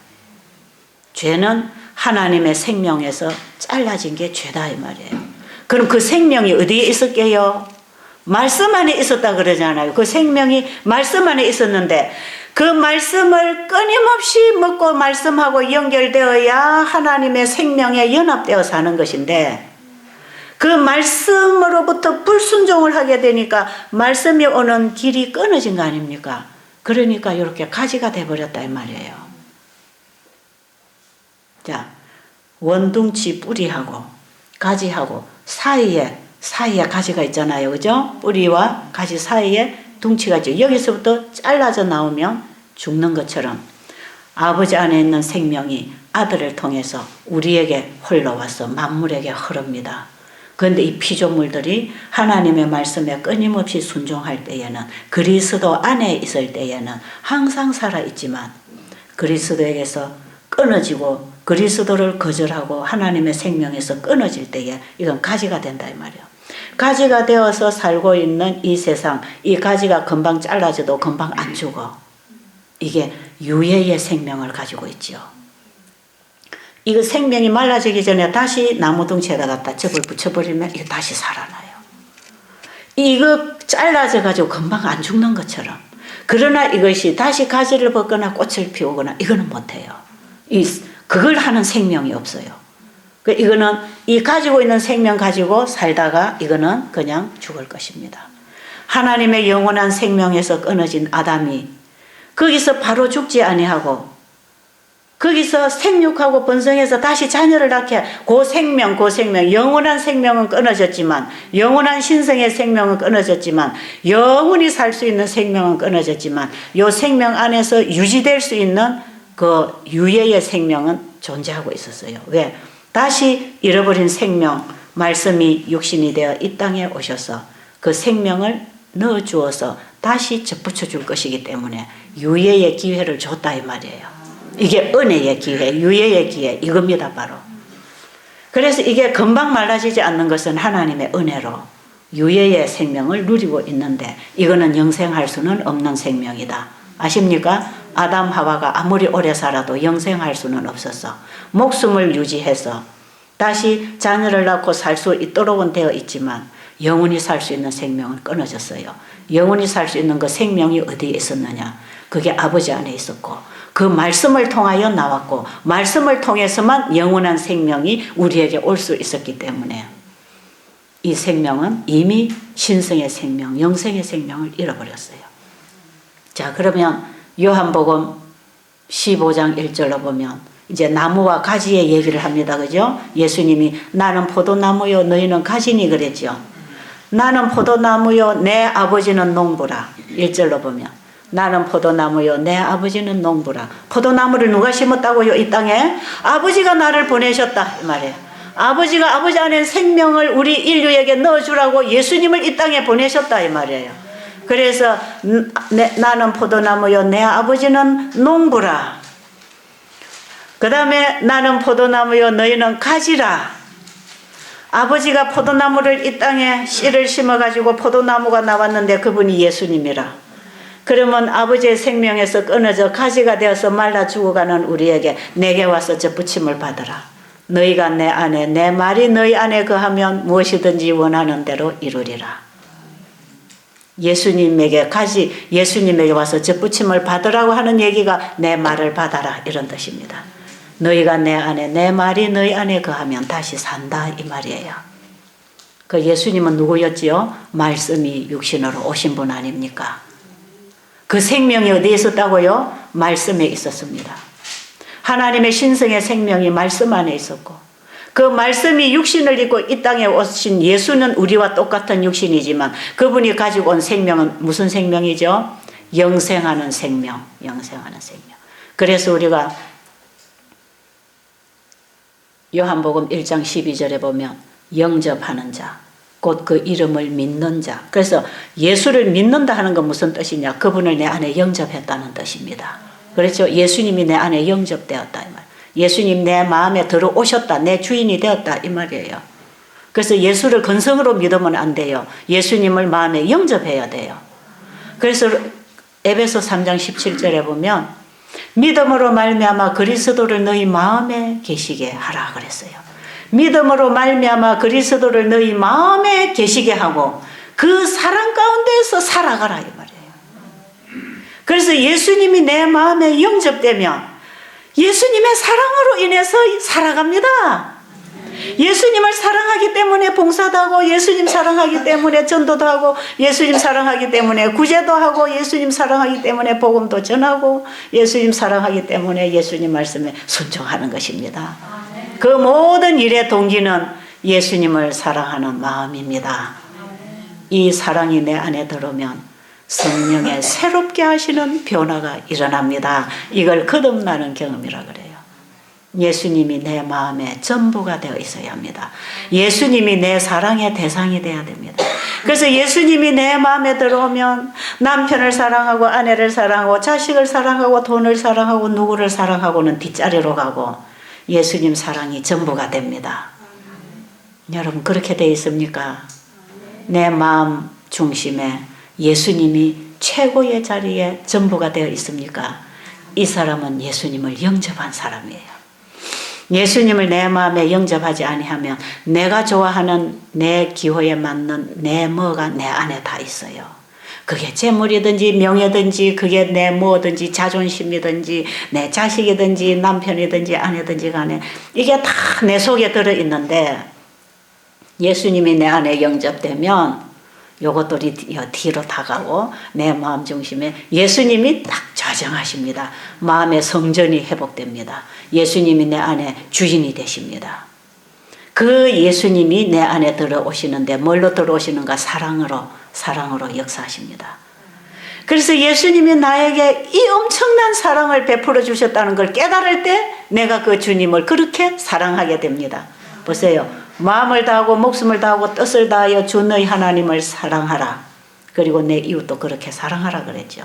죄는 하나님의 생명에서 잘라진 게 죄다 이 말이에요. 그럼 그 생명이 어디에 있을게요? 말씀 안에 있었다 그러잖아요. 그 생명이 말씀 안에 있었는데 그 말씀을 끊임없이 먹고 말씀하고 연결되어야 하나님의 생명에 연합되어 사는 것인데 그 말씀으로부터 불순종을 하게 되니까 말씀이 오는 길이 끊어진 거 아닙니까? 그러니까 이렇게 가지가 돼버렸다 이 말이에요. 자, 원둥치 뿌리하고 가지하고 사이에 가지가 있잖아요. 그죠? 뿌리와 가지 사이에 둥치가 있죠. 여기서부터 잘라져 나오면 죽는 것처럼 아버지 안에 있는 생명이 아들을 통해서 우리에게 흘러와서 만물에게 흐릅니다. 그런데 이 피조물들이 하나님의 말씀에 끊임없이 순종할 때에는 그리스도 안에 있을 때에는 항상 살아있지만 그리스도에게서 끊어지고 그리스도를 거절하고 하나님의 생명에서 끊어질 때에 이건 가지가 된다 이 말이에요. 가지가 되어서 살고 있는 이 세상, 이 가지가 금방 잘라져도 금방 안 죽어. 이게 유예의 생명을 가지고 있지요. 이거 생명이 말라지기 전에 다시 나무둥치에다 갖다 접을 붙여버리면 이게 다시 살아나요. 이거 잘라져 가지고 금방 안 죽는 것처럼. 그러나 이것이 다시 가지를 벗거나 꽃을 피우거나 이거는 못해요. 그걸 하는 생명이 없어요. 이거는 이 가지고 있는 생명 가지고 살다가 이거는 그냥 죽을 것입니다. 하나님의 영원한 생명에서 끊어진 아담이 거기서 바로 죽지 아니하고 거기서 생육하고 번성해서 다시 자녀를 낳게 그 생명 영원한 생명은 끊어졌지만 영원한 신성의 생명은 끊어졌지만 영원히 살 수 있는 생명은 끊어졌지만 요 생명 안에서 유지될 수 있는 그 유예의 생명은 존재하고 있었어요. 왜? 다시 잃어버린 생명 말씀이 육신이 되어 이 땅에 오셔서 그 생명을 넣어주어서 다시 접붙여 줄 것이기 때문에 유예의 기회를 줬다 이 말이에요. 이게 은혜의 기회, 유예의 기회 이겁니다 바로. 그래서 이게 금방 말라지지 않는 것은 하나님의 은혜로 유예의 생명을 누리고 있는데 이거는 영생할 수는 없는 생명이다. 아십니까? 아담 하와가 아무리 오래 살아도 영생할 수는 없었어. 목숨을 유지해서 다시 자녀를 낳고 살 수 있도록은 되어 있지만 영원히 살 수 있는 생명은 끊어졌어요. 영원히 살 수 있는 그 생명이 어디에 있었느냐? 그게 아버지 안에 있었고 그 말씀을 통하여 나왔고 말씀을 통해서만 영원한 생명이 우리에게 올 수 있었기 때문에 이 생명은 이미 신성의 생명, 영생의 생명을 잃어버렸어요. 자, 그러면 요한복음 15장 1절로 보면 이제 나무와 가지의 얘기를 합니다. 그죠? 예수님이 나는 포도나무요 너희는 가지니 그랬죠. 나는 포도나무요 내 아버지는 농부라. 1절로 보면 나는 포도나무요 내 아버지는 농부라. 포도나무를 누가 심었다고요? 이 땅에 아버지가 나를 보내셨다 이 말이에요. 아버지가 아버지 안에 생명을 우리 인류에게 넣어주라고 예수님을 이 땅에 보내셨다 이 말이에요. 그래서 나는 포도나무요 내 아버지는 농부라. 그 다음에 나는 포도나무요 너희는 가지라. 아버지가 포도나무를 이 땅에 씨를 심어가지고 포도나무가 나왔는데 그분이 예수님이라. 그러면 아버지의 생명에서 끊어져 가지가 되어서 말라 죽어가는 우리에게 내게 와서 접붙임을 받으라. 너희가 내 안에 내 말이 너희 안에 거하면 무엇이든지 원하는 대로 이루리라. 예수님에게 와서 접붙임을 받으라고 하는 얘기가 내 말을 받아라 이런 뜻입니다. 너희가 내 안에 내 말이 너희 안에 거하면 다시 산다 이 말이에요. 그 예수님은 누구였지요? 말씀이 육신으로 오신 분 아닙니까? 그 생명이 어디에 있었다고요? 말씀에 있었습니다. 하나님의 신성의 생명이 말씀 안에 있었고 그 말씀이 육신을 입고 이 땅에 오신 예수는 우리와 똑같은 육신이지만 그분이 가지고 온 생명은 무슨 생명이죠? 영생하는 생명. 그래서 우리가 요한복음 1장 12절에 보면 영접하는 자, 곧 그 이름을 믿는 자. 그래서 예수를 믿는다 하는 건 무슨 뜻이냐? 그분을 내 안에 영접했다는 뜻입니다. 그렇죠? 예수님이 내 안에 영접되었다 이 말. 예수님 내 마음에 들어오셨다. 내 주인이 되었다 이 말이에요. 그래서 예수를 근성으로 믿으면 안 돼요. 예수님을 마음에 영접해야 돼요. 그래서 에베소 3장 17절에 보면 믿음으로 말미암아 그리스도를 너희 마음에 계시게 하라 그랬어요. 믿음으로 말미암아 그리스도를 너희 마음에 계시게 하고 그 사랑 가운데서 살아가라 이 말이에요. 그래서 예수님이 내 마음에 영접되면 예수님의 사랑으로 인해서 살아갑니다. 예수님을 사랑하기 때문에 봉사도 하고 예수님 사랑하기 때문에 전도도 하고 예수님 사랑하기 때문에 구제도 하고 예수님 사랑하기 때문에 복음도 전하고 예수님 사랑하기 때문에 예수님 말씀에 순종하는 것입니다. 그 모든 일의 동기는 예수님을 사랑하는 마음입니다. 이 사랑이 내 안에 들어오면 성령의 새롭게 하시는 변화가 일어납니다. 이걸 거듭나는 경험이라 그래요. 예수님이 내 마음의 전부가 되어 있어야 합니다. 예수님이 내 사랑의 대상이 되어야 됩니다. 그래서 예수님이 내 마음에 들어오면 남편을 사랑하고 아내를 사랑하고 자식을 사랑하고 돈을 사랑하고 누구를 사랑하고는 뒷자리로 가고 예수님 사랑이 전부가 됩니다. 여러분 그렇게 되어 있습니까? 내 마음 중심에 예수님이 최고의 자리에 전부가 되어 있습니까? 이 사람은 예수님을 영접한 사람이에요. 예수님을 내 마음에 영접하지 아니하면 내가 좋아하는 내 기호에 맞는 내 뭐가 내 안에 다 있어요. 그게 재물이든지 명예든지 그게 내 뭐든지 자존심이든지 내 자식이든지 남편이든지 아내든지 간에 이게 다 내 속에 들어있는데 예수님이 내 안에 영접되면 요것들이 뒤로 다가고 내 마음 중심에 예수님이 딱 좌정하십니다. 마음의 성전이 회복됩니다. 예수님이 내 안에 주인이 되십니다. 그 예수님이 내 안에 들어오시는데 뭘로 들어오시는가? 사랑으로 역사하십니다. 그래서 예수님이 나에게 이 엄청난 사랑을 베풀어 주셨다는 걸 깨달을 때 내가 그 주님을 그렇게 사랑하게 됩니다. 보세요. 마음을 다하고 목숨을 다하고 뜻을 다하여 주 너희 하나님을 사랑하라. 그리고 내 이웃도 그렇게 사랑하라 그랬죠.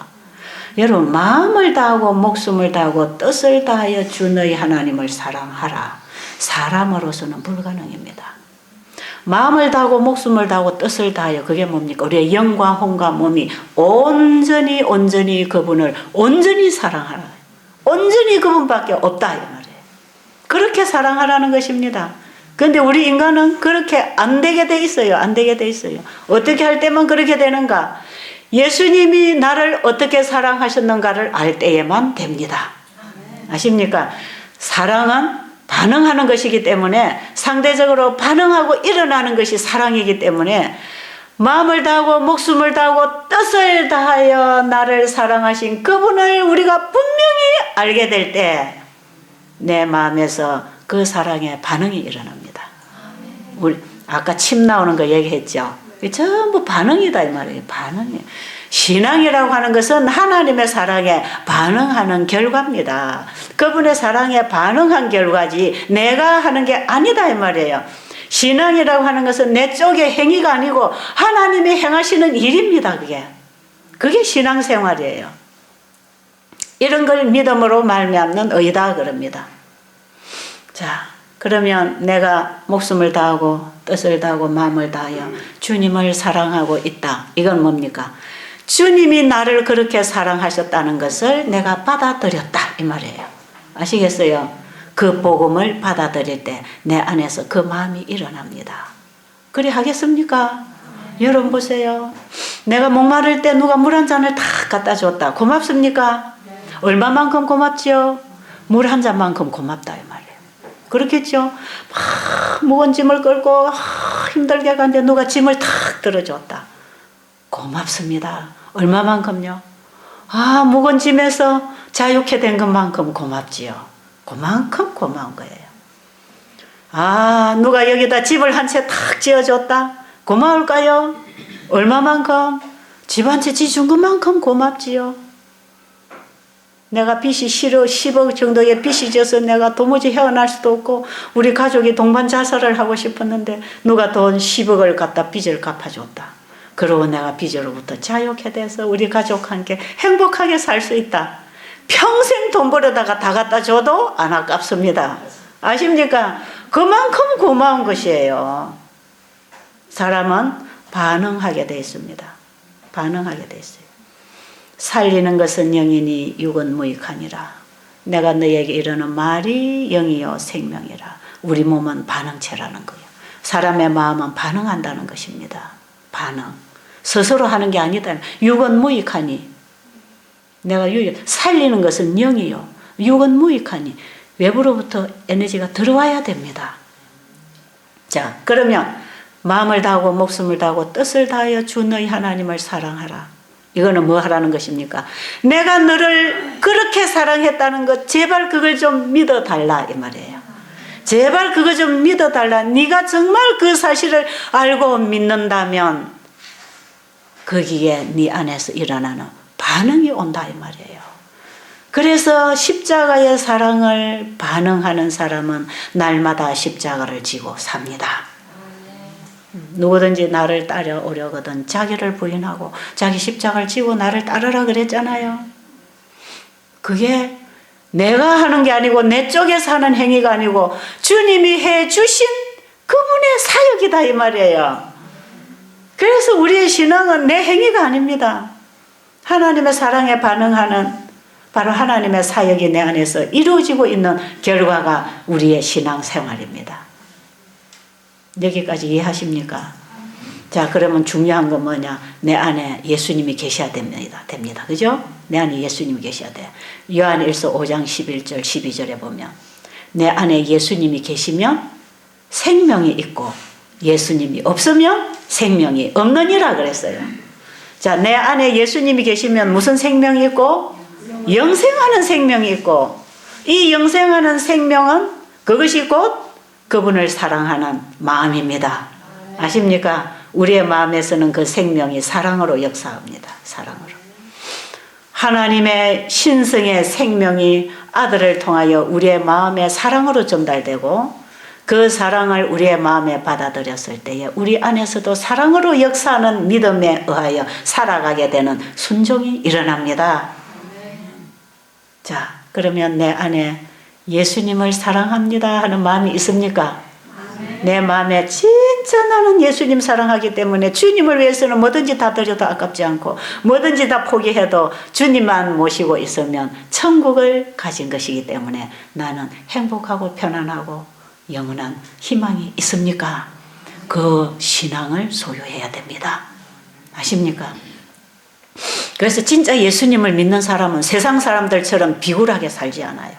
여러분, 마음을 다하고 목숨을 다하고 뜻을 다하여 주 너희 하나님을 사랑하라. 사람으로서는 불가능입니다. 마음을 다하고 목숨을 다하고 뜻을 다하여, 그게 뭡니까? 우리의 영과 혼과 몸이 온전히 그분을 온전히 사랑하라. 온전히 그분밖에 없다 이 말이에요. 그렇게 사랑하라는 것입니다. 그런데 우리 인간은 그렇게 안 되게 돼 있어요. 안 되게 돼 있어요. 어떻게 할 때만 그렇게 되는가? 예수님이 나를 어떻게 사랑하셨는가를 알 때에만 됩니다. 아십니까? 사랑은 반응하는 것이기 때문에, 상대적으로 반응하고 일어나는 것이 사랑이기 때문에, 마음을 다하고 목숨을 다하고 뜻을 다하여 나를 사랑하신 그분을 우리가 분명히 알게 될 때 내 마음에서 그 사랑에 반응이 일어납니다. 우리 아까 침 나오는 거 얘기했죠. 전부 반응이다 이 말이에요. 반응이. 신앙이라고 하는 것은 하나님의 사랑에 반응하는 결과입니다. 그분의 사랑에 반응한 결과지 내가 하는 게 아니다 이 말이에요. 신앙이라고 하는 것은 내 쪽의 행위가 아니고 하나님이 행하시는 일입니다. 그게 신앙생활이에요. 이런 걸 믿음으로 말미암는 의다 그럽니다. 자, 그러면 내가 목숨을 다하고 뜻을 다하고 마음을 다하여 주님을 사랑하고 있다. 이건 뭡니까? 주님이 나를 그렇게 사랑하셨다는 것을 내가 받아들였다 이 말이에요. 아시겠어요? 그 복음을 받아들일 때 내 안에서 그 마음이 일어납니다. 그래 하겠습니까? 여러분 보세요. 내가 목마를 때 누가 물 한 잔을 다 갖다 줬다. 고맙습니까? 얼마만큼 고맙지요? 물 한 잔만큼 고맙다 이 말이에요. 그렇겠죠? 막 무거운 짐을 끌고 힘들게 가는데 누가 짐을 탁 들어줬다. 고맙습니다. 얼마만큼요? 무거운 짐에서 자유케 된 것만큼 고맙지요. 그만큼 고마운 거예요. 누가 여기다 집을 한 채 탁 지어줬다. 고마울까요? 얼마만큼? 집 한 채 지어준 것만큼 고맙지요. 내가 빚이 10억 정도의 빚이 져서 내가 도무지 헤어날 수도 없고 우리 가족이 동반 자살을 하고 싶었는데 누가 돈 10억을 갖다 빚을 갚아줬다. 그러고 내가 빚으로부터 자유케 돼서 우리 가족과 함께 행복하게 살 수 있다. 평생 돈 벌어다가 다 갖다 줘도 안 아깝습니다. 아십니까? 그만큼 고마운 것이에요. 사람은 반응하게 되어 있습니다. 반응하게 되어 있어요. 살리는 것은 영이니 육은 무익하니라. 내가 너에게 이르는 말이 영이요 생명이라. 우리 몸은 반응체라는 거예요. 사람의 마음은 반응한다는 것입니다. 반응. 스스로 하는 게 아니다. 육은 무익하니. 내가 살리는 것은 영이요. 육은 무익하니. 외부로부터 에너지가 들어와야 됩니다. 자, 그러면 마음을 다하고 목숨을 다하고 뜻을 다하여 주 너희 하나님을 사랑하라. 이거는 뭐 하라는 것입니까? 내가 너를 그렇게 사랑했다는 것, 제발 그걸 좀 믿어달라 이 말이에요. 제발 그거 좀 믿어달라. 네가 정말 그 사실을 알고 믿는다면 거기에 네 안에서 일어나는 반응이 온다 이 말이에요. 그래서 십자가의 사랑을 반응하는 사람은 날마다 십자가를 지고 삽니다. 누구든지 나를 따라오려거든 자기를 부인하고 자기 십자가를 지고 나를 따르라 그랬잖아요. 그게 내가 하는 게 아니고 내 쪽에서 하는 행위가 아니고 주님이 해주신 그분의 사역이다 이 말이에요. 그래서 우리의 신앙은 내 행위가 아닙니다. 하나님의 사랑에 반응하는 바로 하나님의 사역이 내 안에서 이루어지고 있는 결과가 우리의 신앙생활입니다. 여기까지 이해하십니까? 자, 그러면 중요한 건 뭐냐? 내 안에 예수님이 계셔야 됩니다. 그죠? 내 안에 예수님이 계셔야 돼. 요한일서 5장 11절 12절에 보면 내 안에 예수님이 계시면 생명이 있고 예수님이 없으면 생명이 없느니라 그랬어요. 자, 내 안에 예수님이 계시면 무슨 생명이 있고? 영생하는 생명이 있고, 이 영생하는 생명은 그것이 곧 그분을 사랑하는 마음입니다. 아십니까? 우리의 마음에서는 그 생명이 사랑으로 역사합니다. 사랑으로. 하나님의 신성의 생명이 아들을 통하여 우리의 마음에 사랑으로 전달되고, 그 사랑을 우리의 마음에 받아들였을 때에 우리 안에서도 사랑으로 역사하는 믿음에 의하여 살아가게 되는 순종이 일어납니다. 자, 그러면 내 안에 예수님을 사랑합니다 하는 마음이 있습니까? 내 마음에 진짜 나는 예수님 사랑하기 때문에 주님을 위해서는 뭐든지 다 드려도 아깝지 않고 뭐든지 다 포기해도 주님만 모시고 있으면 천국을 가진 것이기 때문에 나는 행복하고 편안하고 영원한 희망이 있습니까? 그 신앙을 소유해야 됩니다. 아십니까? 그래서 진짜 예수님을 믿는 사람은 세상 사람들처럼 비굴하게 살지 않아요.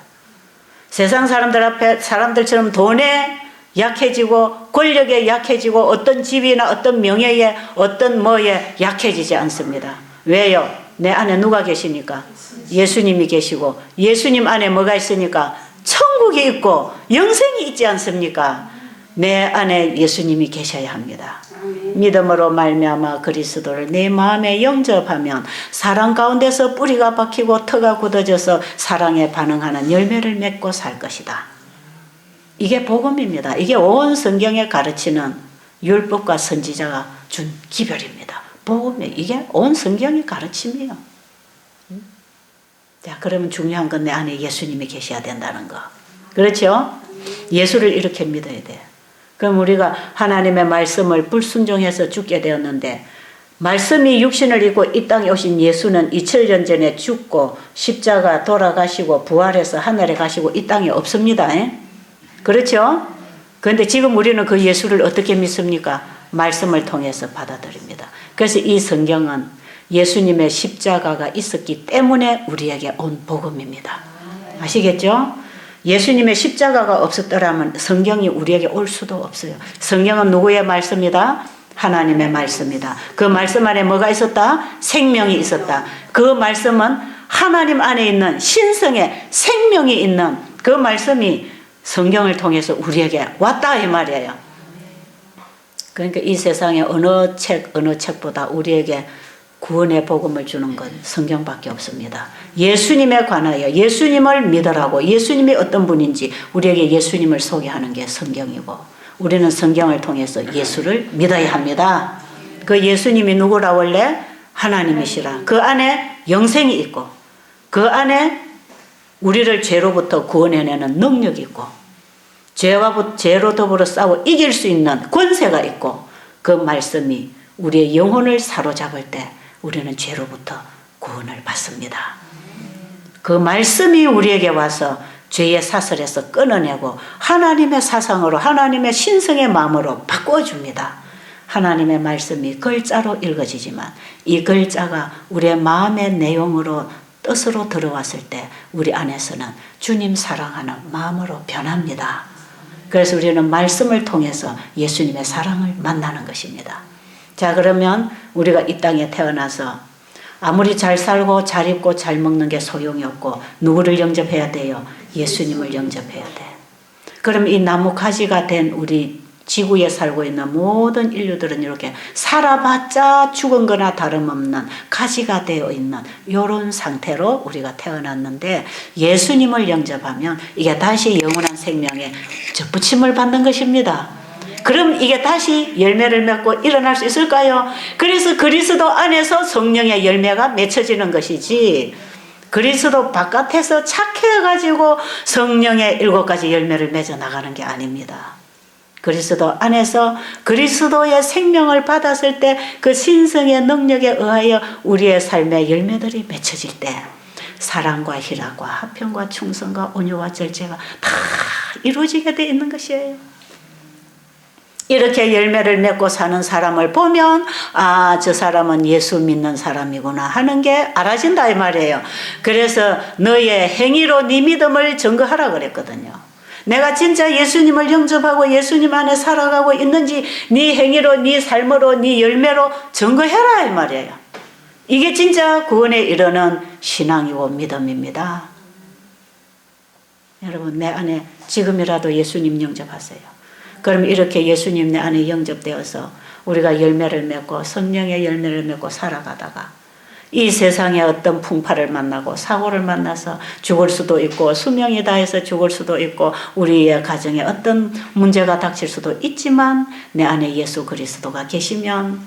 세상 사람들 앞에 사람들처럼 돈에 약해지고 권력에 약해지고 어떤 집이나 어떤 명예에 어떤 뭐에 약해지지 않습니다. 왜요? 내 안에 누가 계시니까? 예수님이 계시고 예수님 안에 뭐가 있으니까? 천국이 있고 영생이 있지 않습니까? 내 안에 예수님이 계셔야 합니다. 믿음으로 말미암아 그리스도를 내 마음에 영접하면 사랑 가운데서 뿌리가 박히고 터가 굳어져서 사랑에 반응하는 열매를 맺고 살 것이다. 이게 복음입니다. 이게 온 성경에 가르치는 율법과 선지자가 준 기별입니다. 복음이 이게 온 성경의 가르침이에요. 자, 그러면 중요한 건 내 안에 예수님이 계셔야 된다는 거. 그렇죠? 예수를 이렇게 믿어야 돼요. 그럼 우리가 하나님의 말씀을 불순종해서 죽게 되었는데, 말씀이 육신을 입고 이 땅에 오신 예수는 2000년 전에 죽고 십자가 돌아가시고 부활해서 하늘에 가시고 이 땅에 없습니다. 그렇죠? 그런데 지금 우리는 그 예수를 어떻게 믿습니까? 말씀을 통해서 받아들입니다. 그래서 이 성경은 예수님의 십자가가 있었기 때문에 우리에게 온 복음입니다. 아시겠죠? 예수님의 십자가가 없었더라면 성경이 우리에게 올 수도 없어요. 성경은 누구의 말씀이다? 하나님의 말씀이다. 그 말씀 안에 뭐가 있었다? 생명이 있었다. 그 말씀은 하나님 안에 있는 신성의 생명이 있는 그 말씀이 성경을 통해서 우리에게 왔다 이 말이에요. 그러니까 이 세상에 어느 책보다 우리에게 구원의 복음을 주는 건 성경밖에 없습니다. 예수님에 관하여 예수님을 믿으라고, 예수님이 어떤 분인지 우리에게 예수님을 소개하는 게 성경이고, 우리는 성경을 통해서 예수를 믿어야 합니다. 그 예수님이 누구라 원래? 하나님이시라. 그 안에 영생이 있고 그 안에 우리를 죄로부터 구원해내는 능력이 있고 죄로 더불어 싸워 이길 수 있는 권세가 있고, 그 말씀이 우리의 영혼을 사로잡을 때 우리는 죄로부터 구원을 받습니다. 그 말씀이 우리에게 와서 죄의 사슬에서 끊어내고 하나님의 사상으로, 하나님의 신성의 마음으로 바꿔줍니다. 하나님의 말씀이 글자로 읽어지지만 이 글자가 우리의 마음의 내용으로, 뜻으로 들어왔을 때 우리 안에서는 주님 사랑하는 마음으로 변합니다. 그래서 우리는 말씀을 통해서 예수님의 사랑을 만나는 것입니다. 자, 그러면 우리가 이 땅에 태어나서 아무리 잘 살고 잘 입고 잘 먹는 게 소용이 없고 누구를 영접해야 돼요? 예수님을 영접해야 돼. 그럼 이 나무 가지가 된 우리 지구에 살고 있는 모든 인류들은 이렇게 살아봤자 죽은 거나 다름없는 가지가 되어 있는 이런 상태로 우리가 태어났는데, 예수님을 영접하면 이게 다시 영원한 생명에 접붙임을 받는 것입니다. 그럼 이게 다시 열매를 맺고 일어날 수 있을까요? 그래서 그리스도 안에서 성령의 열매가 맺혀지는 것이지, 그리스도 바깥에서 착해가지고 성령의 7가지 열매를 맺어 나가는 게 아닙니다. 그리스도 안에서 그리스도의 생명을 받았을 때 그 신성의 능력에 의하여 우리의 삶의 열매들이 맺혀질 때 사랑과 희락과 화평과 충성과 온유와 절제가 다 이루어지게 되어 있는 것이에요. 이렇게 열매를 맺고 사는 사람을 보면 아, 저 사람은 예수 믿는 사람이구나 하는 게 알아진다 이 말이에요. 그래서 너의 행위로 네 믿음을 증거하라 그랬거든요. 내가 진짜 예수님을 영접하고 예수님 안에 살아가고 있는지 네 행위로, 네 삶으로, 네 열매로 증거해라 이 말이에요. 이게 진짜 구원에 이르는 신앙이고 믿음입니다. 여러분, 내 안에 지금이라도 예수님 영접하세요. 그럼 이렇게 예수님 내 안에 영접되어서 우리가 열매를 맺고 성령의 열매를 맺고 살아가다가 이 세상에 어떤 풍파를 만나고 사고를 만나서 죽을 수도 있고 수명이 다해서 죽을 수도 있고 우리의 가정에 어떤 문제가 닥칠 수도 있지만 내 안에 예수 그리스도가 계시면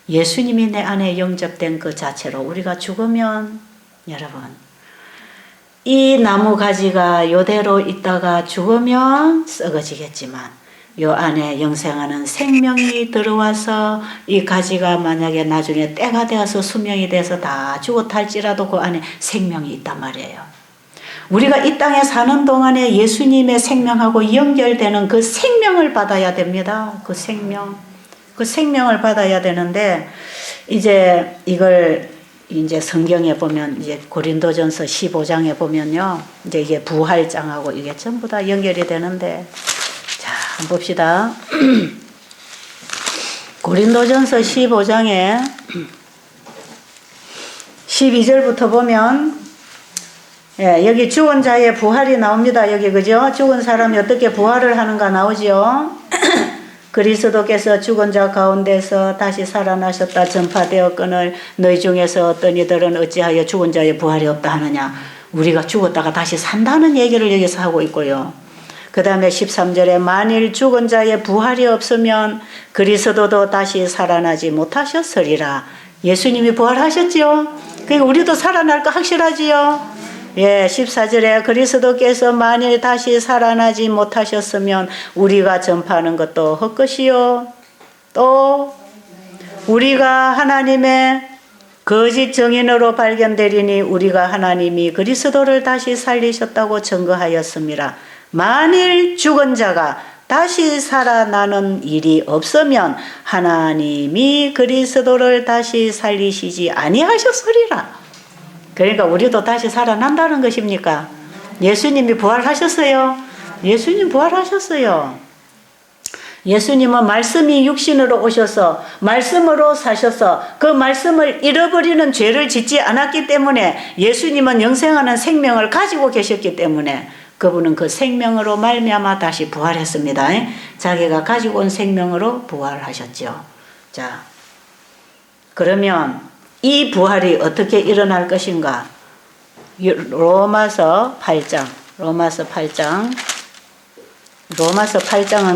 예수님이 내 안에 영접된 그 자체로 우리가 죽으면 여러분 이 나무 가지가 요대로 있다가 죽으면 썩어지겠지만 요 안에 영생하는 생명이 들어와서 이 가지가 만약에 나중에 때가 되어서 수명이 돼서 다 죽었다 할지라도 그 안에 생명이 있단 말이에요. 우리가 이 땅에 사는 동안에 예수님의 생명하고 연결되는 그 생명을 받아야 됩니다. 그 생명을 받아야 되는데 이제 이걸 이제 성경에 보면 이제 고린도전서 15장에 보면요. 이제 이게 부활장하고 이게 전부 다 연결이 되는데 자, 한번 봅시다. 고린도전서 15장에 12절부터 보면 여기 죽은 자의 부활이 나옵니다. 여기 그죠? 죽은 사람이 어떻게 부활을 하는가 나오죠? 그리스도께서 죽은 자 가운데서 다시 살아나셨다 전파되었거늘 너희 중에서 어떤 이들은 어찌하여 죽은 자의 부활이 없다 하느냐. 우리가 죽었다가 다시 산다는 얘기를 여기서 하고 있고요. 그 다음에 13절에 만일 죽은 자의 부활이 없으면 그리스도도 다시 살아나지 못하셨으리라. 예수님이 부활하셨지요. 그러니까 우리도 살아날 거 확실하지요. 예, 14절에 그리스도께서 만일 다시 살아나지 못하셨으면 우리가 전파하는 것도 헛것이요. 또 우리가 하나님의 거짓 증인으로 발견되리니 우리가 하나님이 그리스도를 다시 살리셨다고 증거하였습니다. 만일 죽은 자가 다시 살아나는 일이 없으면 하나님이 그리스도를 다시 살리시지 아니하셨으리라. 그러니까 우리도 다시 살아난다는 것입니까? 예수님이 부활하셨어요. 예수님 부활하셨어요. 예수님은 말씀이 육신으로 오셔서 말씀으로 사셔서 그 말씀을 잃어버리는 죄를 짓지 않았기 때문에 예수님은 영생하는 생명을 가지고 계셨기 때문에 그분은 그 생명으로 말미암아 다시 부활했습니다. 자기가 가지고 온 생명으로 부활하셨죠. 자, 그러면 이 부활이 어떻게 일어날 것인가? 로마서 8장은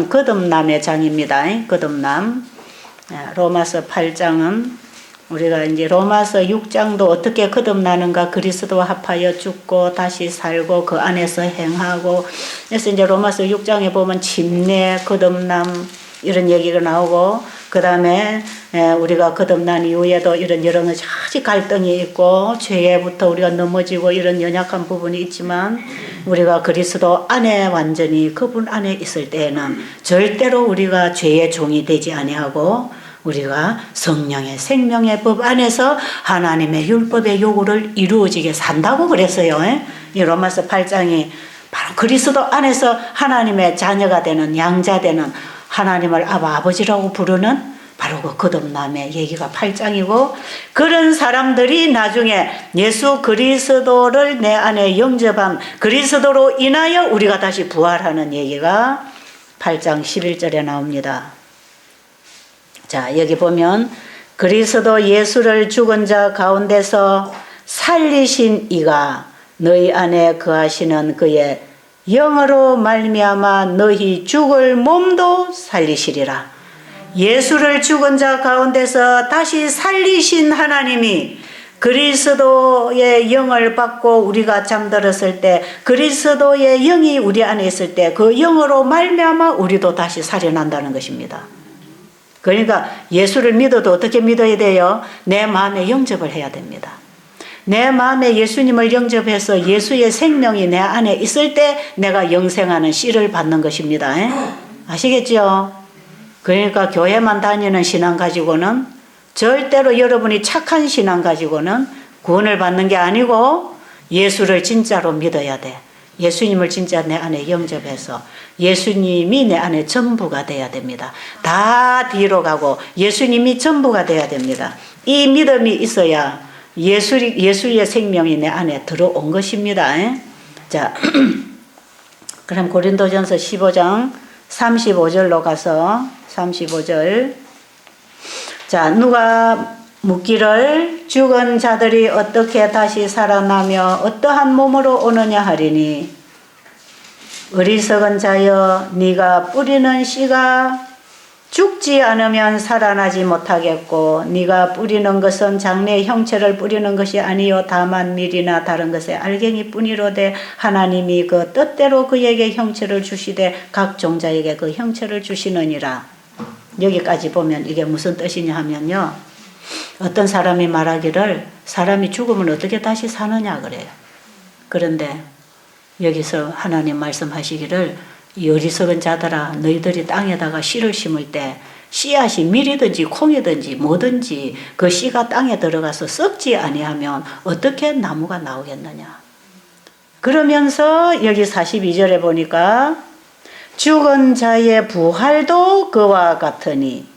거듭남의 장입니다. 거듭남. 로마서 8장은 우리가 이제 로마서 6장도 어떻게 거듭나는가? 그리스도와 합하여 죽고 다시 살고 그 안에서 행하고. 그래서 이제 로마서 6장에 보면 침례, 거듭남 이런 얘기가 나오고, 그 다음에 우리가 거듭난 이후에도 이런 여러 가지 갈등이 있고 죄에부터 우리가 넘어지고 이런 연약한 부분이 있지만 우리가 그리스도 안에 완전히 그분 안에 있을 때에는 절대로 우리가 죄의 종이 되지 아니하고 우리가 성령의 생명의 법 안에서 하나님의 율법의 요구를 이루어지게 산다고 그랬어요. 이 로마서 8장이 바로 그리스도 안에서 하나님의 자녀가 되는 양자 되는 하나님을 아버지라고 부르는 바로 그 거듭남의 얘기가 8장이고, 그런 사람들이 나중에 예수 그리스도를 내 안에 영접한 그리스도로 인하여 우리가 다시 부활하는 얘기가 8장 11절에 나옵니다. 자, 여기 보면 그리스도 예수를 죽은 자 가운데서 살리신 이가 너희 안에 거하시는 그의 영으로 말미암아 너희 죽을 몸도 살리시리라. 예수를 죽은 자 가운데서 다시 살리신 하나님이 그리스도의 영을 받고 우리가 잠들었을 때 그리스도의 영이 우리 안에 있을 때 그 영으로 말미암아 우리도 다시 살아난다는 것입니다. 그러니까 예수를 믿어도 어떻게 믿어야 돼요? 내 마음에 영접을 해야 됩니다. 내 마음에 예수님을 영접해서 예수의 생명이 내 안에 있을 때 내가 영생하는 씨를 받는 것입니다. 아시겠죠? 그러니까 교회만 다니는 신앙 가지고는 절대로 여러분이 착한 신앙 가지고는 구원을 받는 게 아니고 예수를 진짜로 믿어야 돼. 예수님을 진짜 내 안에 영접해서 예수님이 내 안에 전부가 돼야 됩니다. 다 뒤로 가고 예수님이 전부가 돼야 됩니다. 이 믿음이 있어야 예수의 생명이 내 안에 들어온 것입니다. 자, 그럼 고린도전서 15장 35절로 가서 35절. 자, 누가 묻기를 죽은 자들이 어떻게 다시 살아나며 어떠한 몸으로 오느냐 하리니 어리석은 자여 네가 뿌리는 씨가 죽지 않으면 살아나지 못하겠고 네가 뿌리는 것은 장래의 형체를 뿌리는 것이 아니요 다만 밀이나 다른 것의 알갱이 뿐이로되 하나님이 그 뜻대로 그에게 형체를 주시되 각 종자에게 그 형체를 주시느니라. 여기까지 보면 이게 무슨 뜻이냐 하면요, 어떤 사람이 말하기를 사람이 죽으면 어떻게 다시 사느냐 그래요. 그런데 여기서 하나님 말씀하시기를 이 어리석은 자들아 너희들이 땅에다가 씨를 심을 때 씨앗이 밀이든지 콩이든지 뭐든지 그 씨가 땅에 들어가서 썩지 아니하면 어떻게 나무가 나오겠느냐. 그러면서 여기 42절에 보니까 죽은 자의 부활도 그와 같으니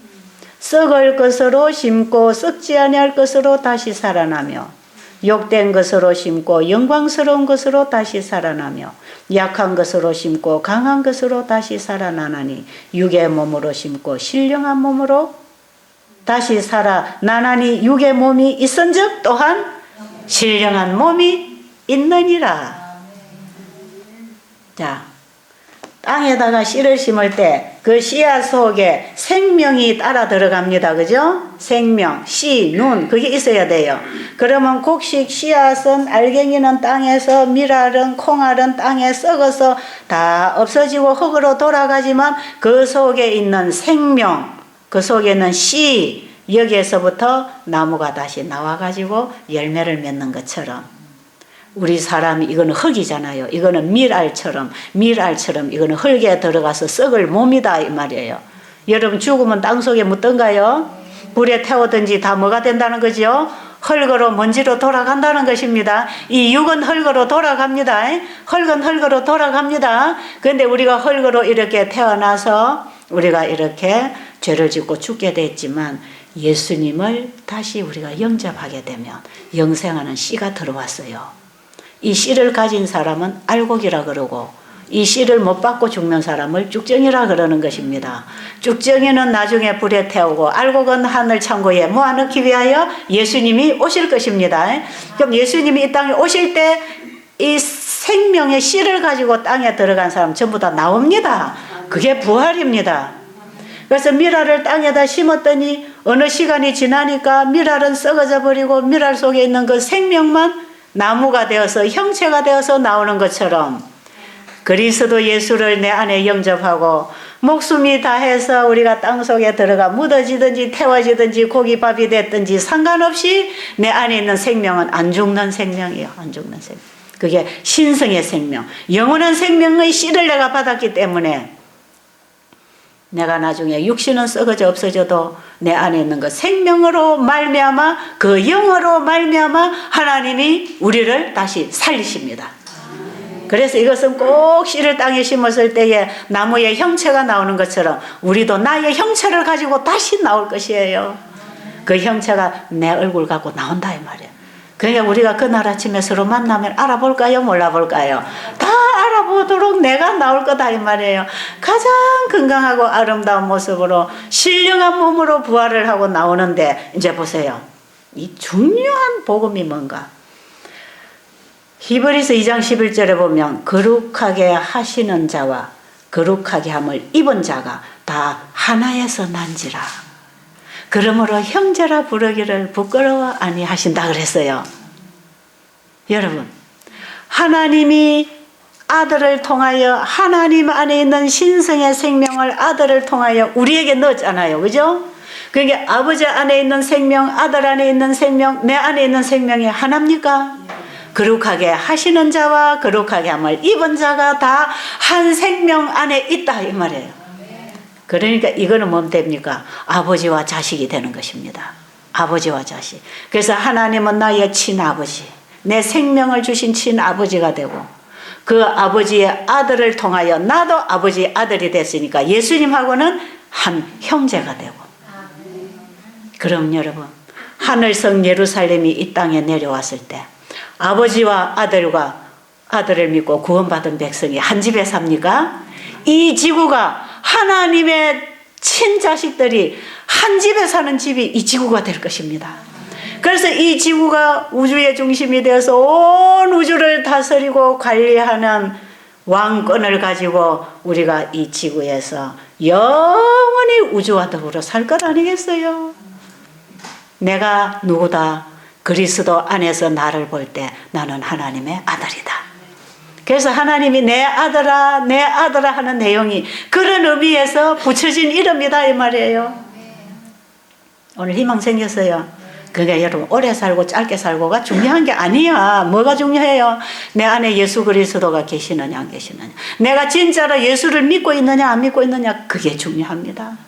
썩을 것으로 심고 썩지 아니할 것으로 다시 살아나며 욕된 것으로 심고 영광스러운 것으로 다시 살아나며 약한 것으로 심고 강한 것으로 다시 살아나나니 육의 몸으로 심고 신령한 몸으로 다시 살아나나니 육의 몸이 있은즉 또한 신령한 몸이 있느니라. 자, 땅에다가 씨를 심을 때 그 씨앗 속에 생명이 따라 들어갑니다. 그죠? 생명, 씨, 눈, 그게 있어야 돼요. 그러면 곡식 씨앗은 알갱이는 땅에서, 밀알은, 콩알은 땅에 썩어서 다 없어지고 흙으로 돌아가지만 그 속에 있는 생명, 그 속에 있는 씨, 여기에서부터 나무가 다시 나와가지고 열매를 맺는 것처럼 우리 사람이 이거는 흙이잖아요. 이거는 밀알처럼 이거는 흙에 들어가서 썩을 몸이다 이 말이에요. 여러분 죽으면 땅속에 묻던가요? 불에 태우든지 다 뭐가 된다는 거죠? 흙으로 먼지로 돌아간다는 것입니다. 이 육은 흙으로 돌아갑니다. 흙은 흙으로 돌아갑니다. 그런데 우리가 흙으로 이렇게 태어나서 우리가 이렇게 죄를 짓고 죽게 됐지만 예수님을 다시 우리가 영접하게 되면 영생하는 씨가 들어왔어요. 이 씨를 가진 사람은 알곡이라 그러고 이 씨를 못 받고 죽는 사람을 쭉정이라 그러는 것입니다. 쭉정이는 나중에 불에 태우고 알곡은 하늘 창고에 모아넣기 위하여 예수님이 오실 것입니다. 그럼 예수님이 이 땅에 오실 때 이 생명의 씨를 가지고 땅에 들어간 사람 전부 다 나옵니다. 그게 부활입니다. 그래서 밀알을 땅에다 심었더니 어느 시간이 지나니까 밀알은 썩어져 버리고 밀알 속에 있는 그 생명만 나무가 되어서 형체가 되어서 나오는 것처럼 그리스도 예수를 내 안에 영접하고 목숨이 다해서 우리가 땅속에 들어가 묻어지든지 태워지든지 고기밥이 됐든지 상관없이 내 안에 있는 생명은 안 죽는 생명이에요. 안 죽는 생명. 그게 신성의 생명, 영원한 생명의 씨를 내가 받았기 때문에 내가 나중에 육신은 썩어져 없어져도 내 안에 있는 그 생명으로 말미암아 그 영으로 말미암아 하나님이 우리를 다시 살리십니다. 그래서 이것은 꼭 씨를 땅에 심었을 때에 나무의 형체가 나오는 것처럼 우리도 나의 형체를 가지고 다시 나올 것이에요. 그 형체가 내 얼굴 갖고 나온다 이 말이에요. 그러니까 우리가 그날 아침에 서로 만나면 알아볼까요? 몰라볼까요? 다 알아보도록 내가 나올 거다 이 말이에요. 가장 건강하고 아름다운 모습으로 신령한 몸으로 부활을 하고 나오는데 이제 보세요. 이 중요한 복음이 뭔가? 히브리서 2장 11절에 보면 거룩하게 하시는 자와 거룩하게 함을 입은 자가 다 하나에서 난지라. 그러므로 형제라 부르기를 부끄러워 아니하신다 그랬어요. 여러분, 하나님이 아들을 통하여 하나님 안에 있는 신성의 생명을 아들을 통하여 우리에게 넣었잖아요. 그죠? 그러니까 아버지 안에 있는 생명, 아들 안에 있는 생명, 내 안에 있는 생명이 하나입니까? 거룩하게 하시는 자와 거룩하게 함을 입은 자가 다 한 생명 안에 있다 이 말이에요. 그러니까 이거는 뭐 됩니까? 아버지와 자식이 되는 것입니다. 아버지와 자식. 그래서 하나님은 나의 친아버지, 내 생명을 주신 친아버지가 되고 그 아버지의 아들을 통하여 나도 아버지의 아들이 됐으니까 예수님하고는 한 형제가 되고. 그럼 여러분, 하늘성 예루살렘이 이 땅에 내려왔을 때 아버지와 아들과 아들을 믿고 구원받은 백성이 한 집에 삽니까? 이 지구가 하나님의 친자식들이 한 집에 사는 집이 이 지구가 될 것입니다. 그래서 이 지구가 우주의 중심이 되어서 온 우주를 다스리고 관리하는 왕권을 가지고 우리가 이 지구에서 영원히 우주와 더불어 살 것 아니겠어요? 내가 누구다? 그리스도 안에서 나를 볼 때 나는 하나님의 아들이다. 그래서 하나님이 내 아들아 내 아들아 하는 내용이 그런 의미에서 붙여진 이름이다 이 말이에요. 오늘 희망 생겼어요. 그러니까 여러분 오래 살고 짧게 살고가 중요한 게 아니야. 뭐가 중요해요? 내 안에 예수 그리스도가 계시느냐 안 계시느냐, 내가 진짜로 예수를 믿고 있느냐 안 믿고 있느냐, 그게 중요합니다.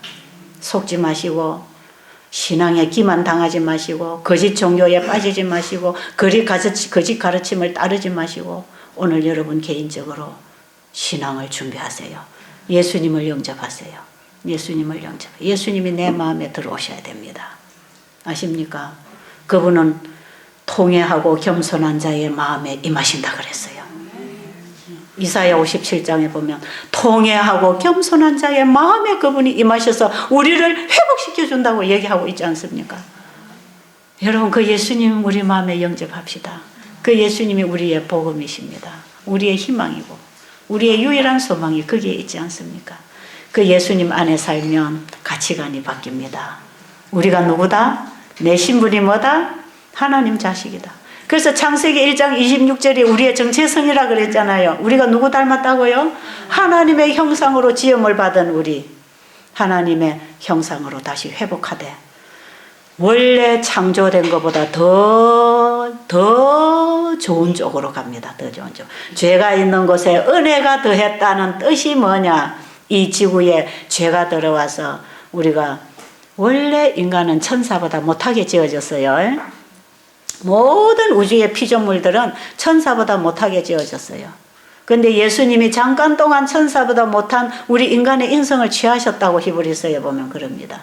속지 마시고 신앙에 기만 당하지 마시고 거짓 종교에 빠지지 마시고 거짓 가르침을 따르지 마시고 오늘 여러분 개인적으로 신앙을 준비하세요. 예수님을 영접하세요. 예수님을 영접. 예수님이 내 마음에 들어오셔야 됩니다. 아십니까? 그분은 통회하고 겸손한 자의 마음에 임하신다 그랬어요. 이사야 57장에 보면 통회하고 겸손한 자의 마음에 그분이 임하셔서 우리를 회복시켜 준다고 얘기하고 있지 않습니까? 여러분 그 예수님 우리 마음에 영접합시다. 그 예수님이 우리의 복음이십니다. 우리의 희망이고 우리의 유일한 소망이 거기에 있지 않습니까? 그 예수님 안에 살면 가치관이 바뀝니다. 우리가 누구다? 내 신분이 뭐다? 하나님 자식이다. 그래서 창세기 1장 26절이 우리의 정체성이라 그랬잖아요. 우리가 누구 닮았다고요? 하나님의 형상으로 지음을 받은 우리. 하나님의 형상으로 다시 회복하되 원래 창조된 것보다 더 좋은 쪽으로 갑니다. 더 좋은 쪽. 죄가 있는 곳에 은혜가 더했다는 뜻이 뭐냐? 이 지구에 죄가 들어와서 우리가 원래 인간은 천사보다 못하게 지어졌어요. 모든 우주의 피조물들은 천사보다 못하게 지어졌어요. 그런데 예수님이 잠깐 동안 천사보다 못한 우리 인간의 인성을 취하셨다고 히브리서에 보면 그럽니다.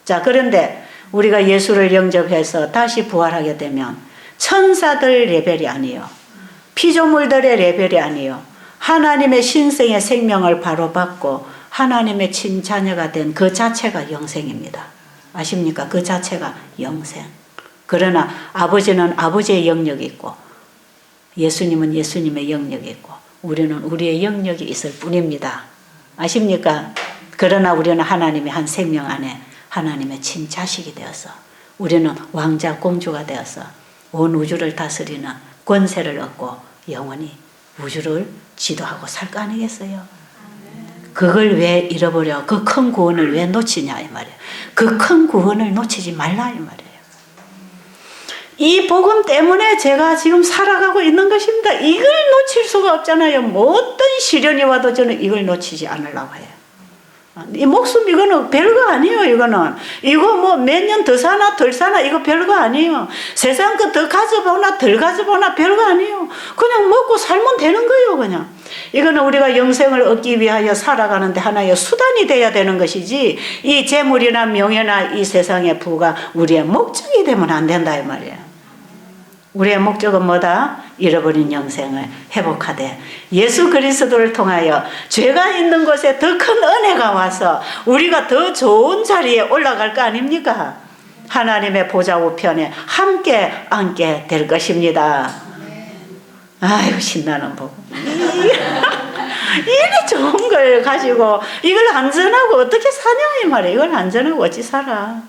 자, 그런데 우리가 예수를 영접해서 다시 부활하게 되면 천사들 레벨이 아니에요. 피조물들의 레벨이 아니에요. 하나님의 신성의 생명을 바로 받고 하나님의 친자녀가 된 그 자체가 영생입니다. 아십니까? 그 자체가 영생. 그러나 아버지는 아버지의 영역이 있고 예수님은 예수님의 영역이 있고 우리는 우리의 영역이 있을 뿐입니다. 아십니까? 그러나 우리는 하나님의 한 생명 안에 하나님의 친자식이 되어서 우리는 왕자 공주가 되어서 온 우주를 다스리는 권세를 얻고 영원히 우주를 지도하고 살 거 아니겠어요? 그걸 왜 잃어버려? 그 큰 구원을 왜 놓치냐 이 말이에요. 그 큰 구원을 놓치지 말라 이 말이에요. 이 복음 때문에 제가 지금 살아가고 있는 것입니다. 이걸 놓칠 수가 없잖아요. 뭐 어떤 시련이 와도 저는 이걸 놓치지 않으려고 해요. 이 목숨 이거는 별거 아니에요. 이거 뭐 몇 년 더 사나 덜 사나 이거 별거 아니에요. 세상 거 더 가져보나 덜 가져보나 별거 아니에요. 그냥 먹고 살면 되는 거예요. 그냥 이거는 우리가 영생을 얻기 위하여 살아가는데 하나의 수단이 돼야 되는 것이지 이 재물이나 명예나 이 세상의 부가 우리의 목적이 되면 안 된다 이 말이에요. 우리의 목적은 뭐다? 잃어버린 영생을 회복하되 예수 그리스도를 통하여 죄가 있는 곳에 더 큰 은혜가 와서 우리가 더 좋은 자리에 올라갈 거 아닙니까? 하나님의 보좌 우편에 함께 앉게 될 것입니다. 아이고 신나는 복. 이리 좋은 걸 가지고 이걸 안전하고 어떻게 사냐 이 말이에요. 이걸 안전하고 어찌 살아?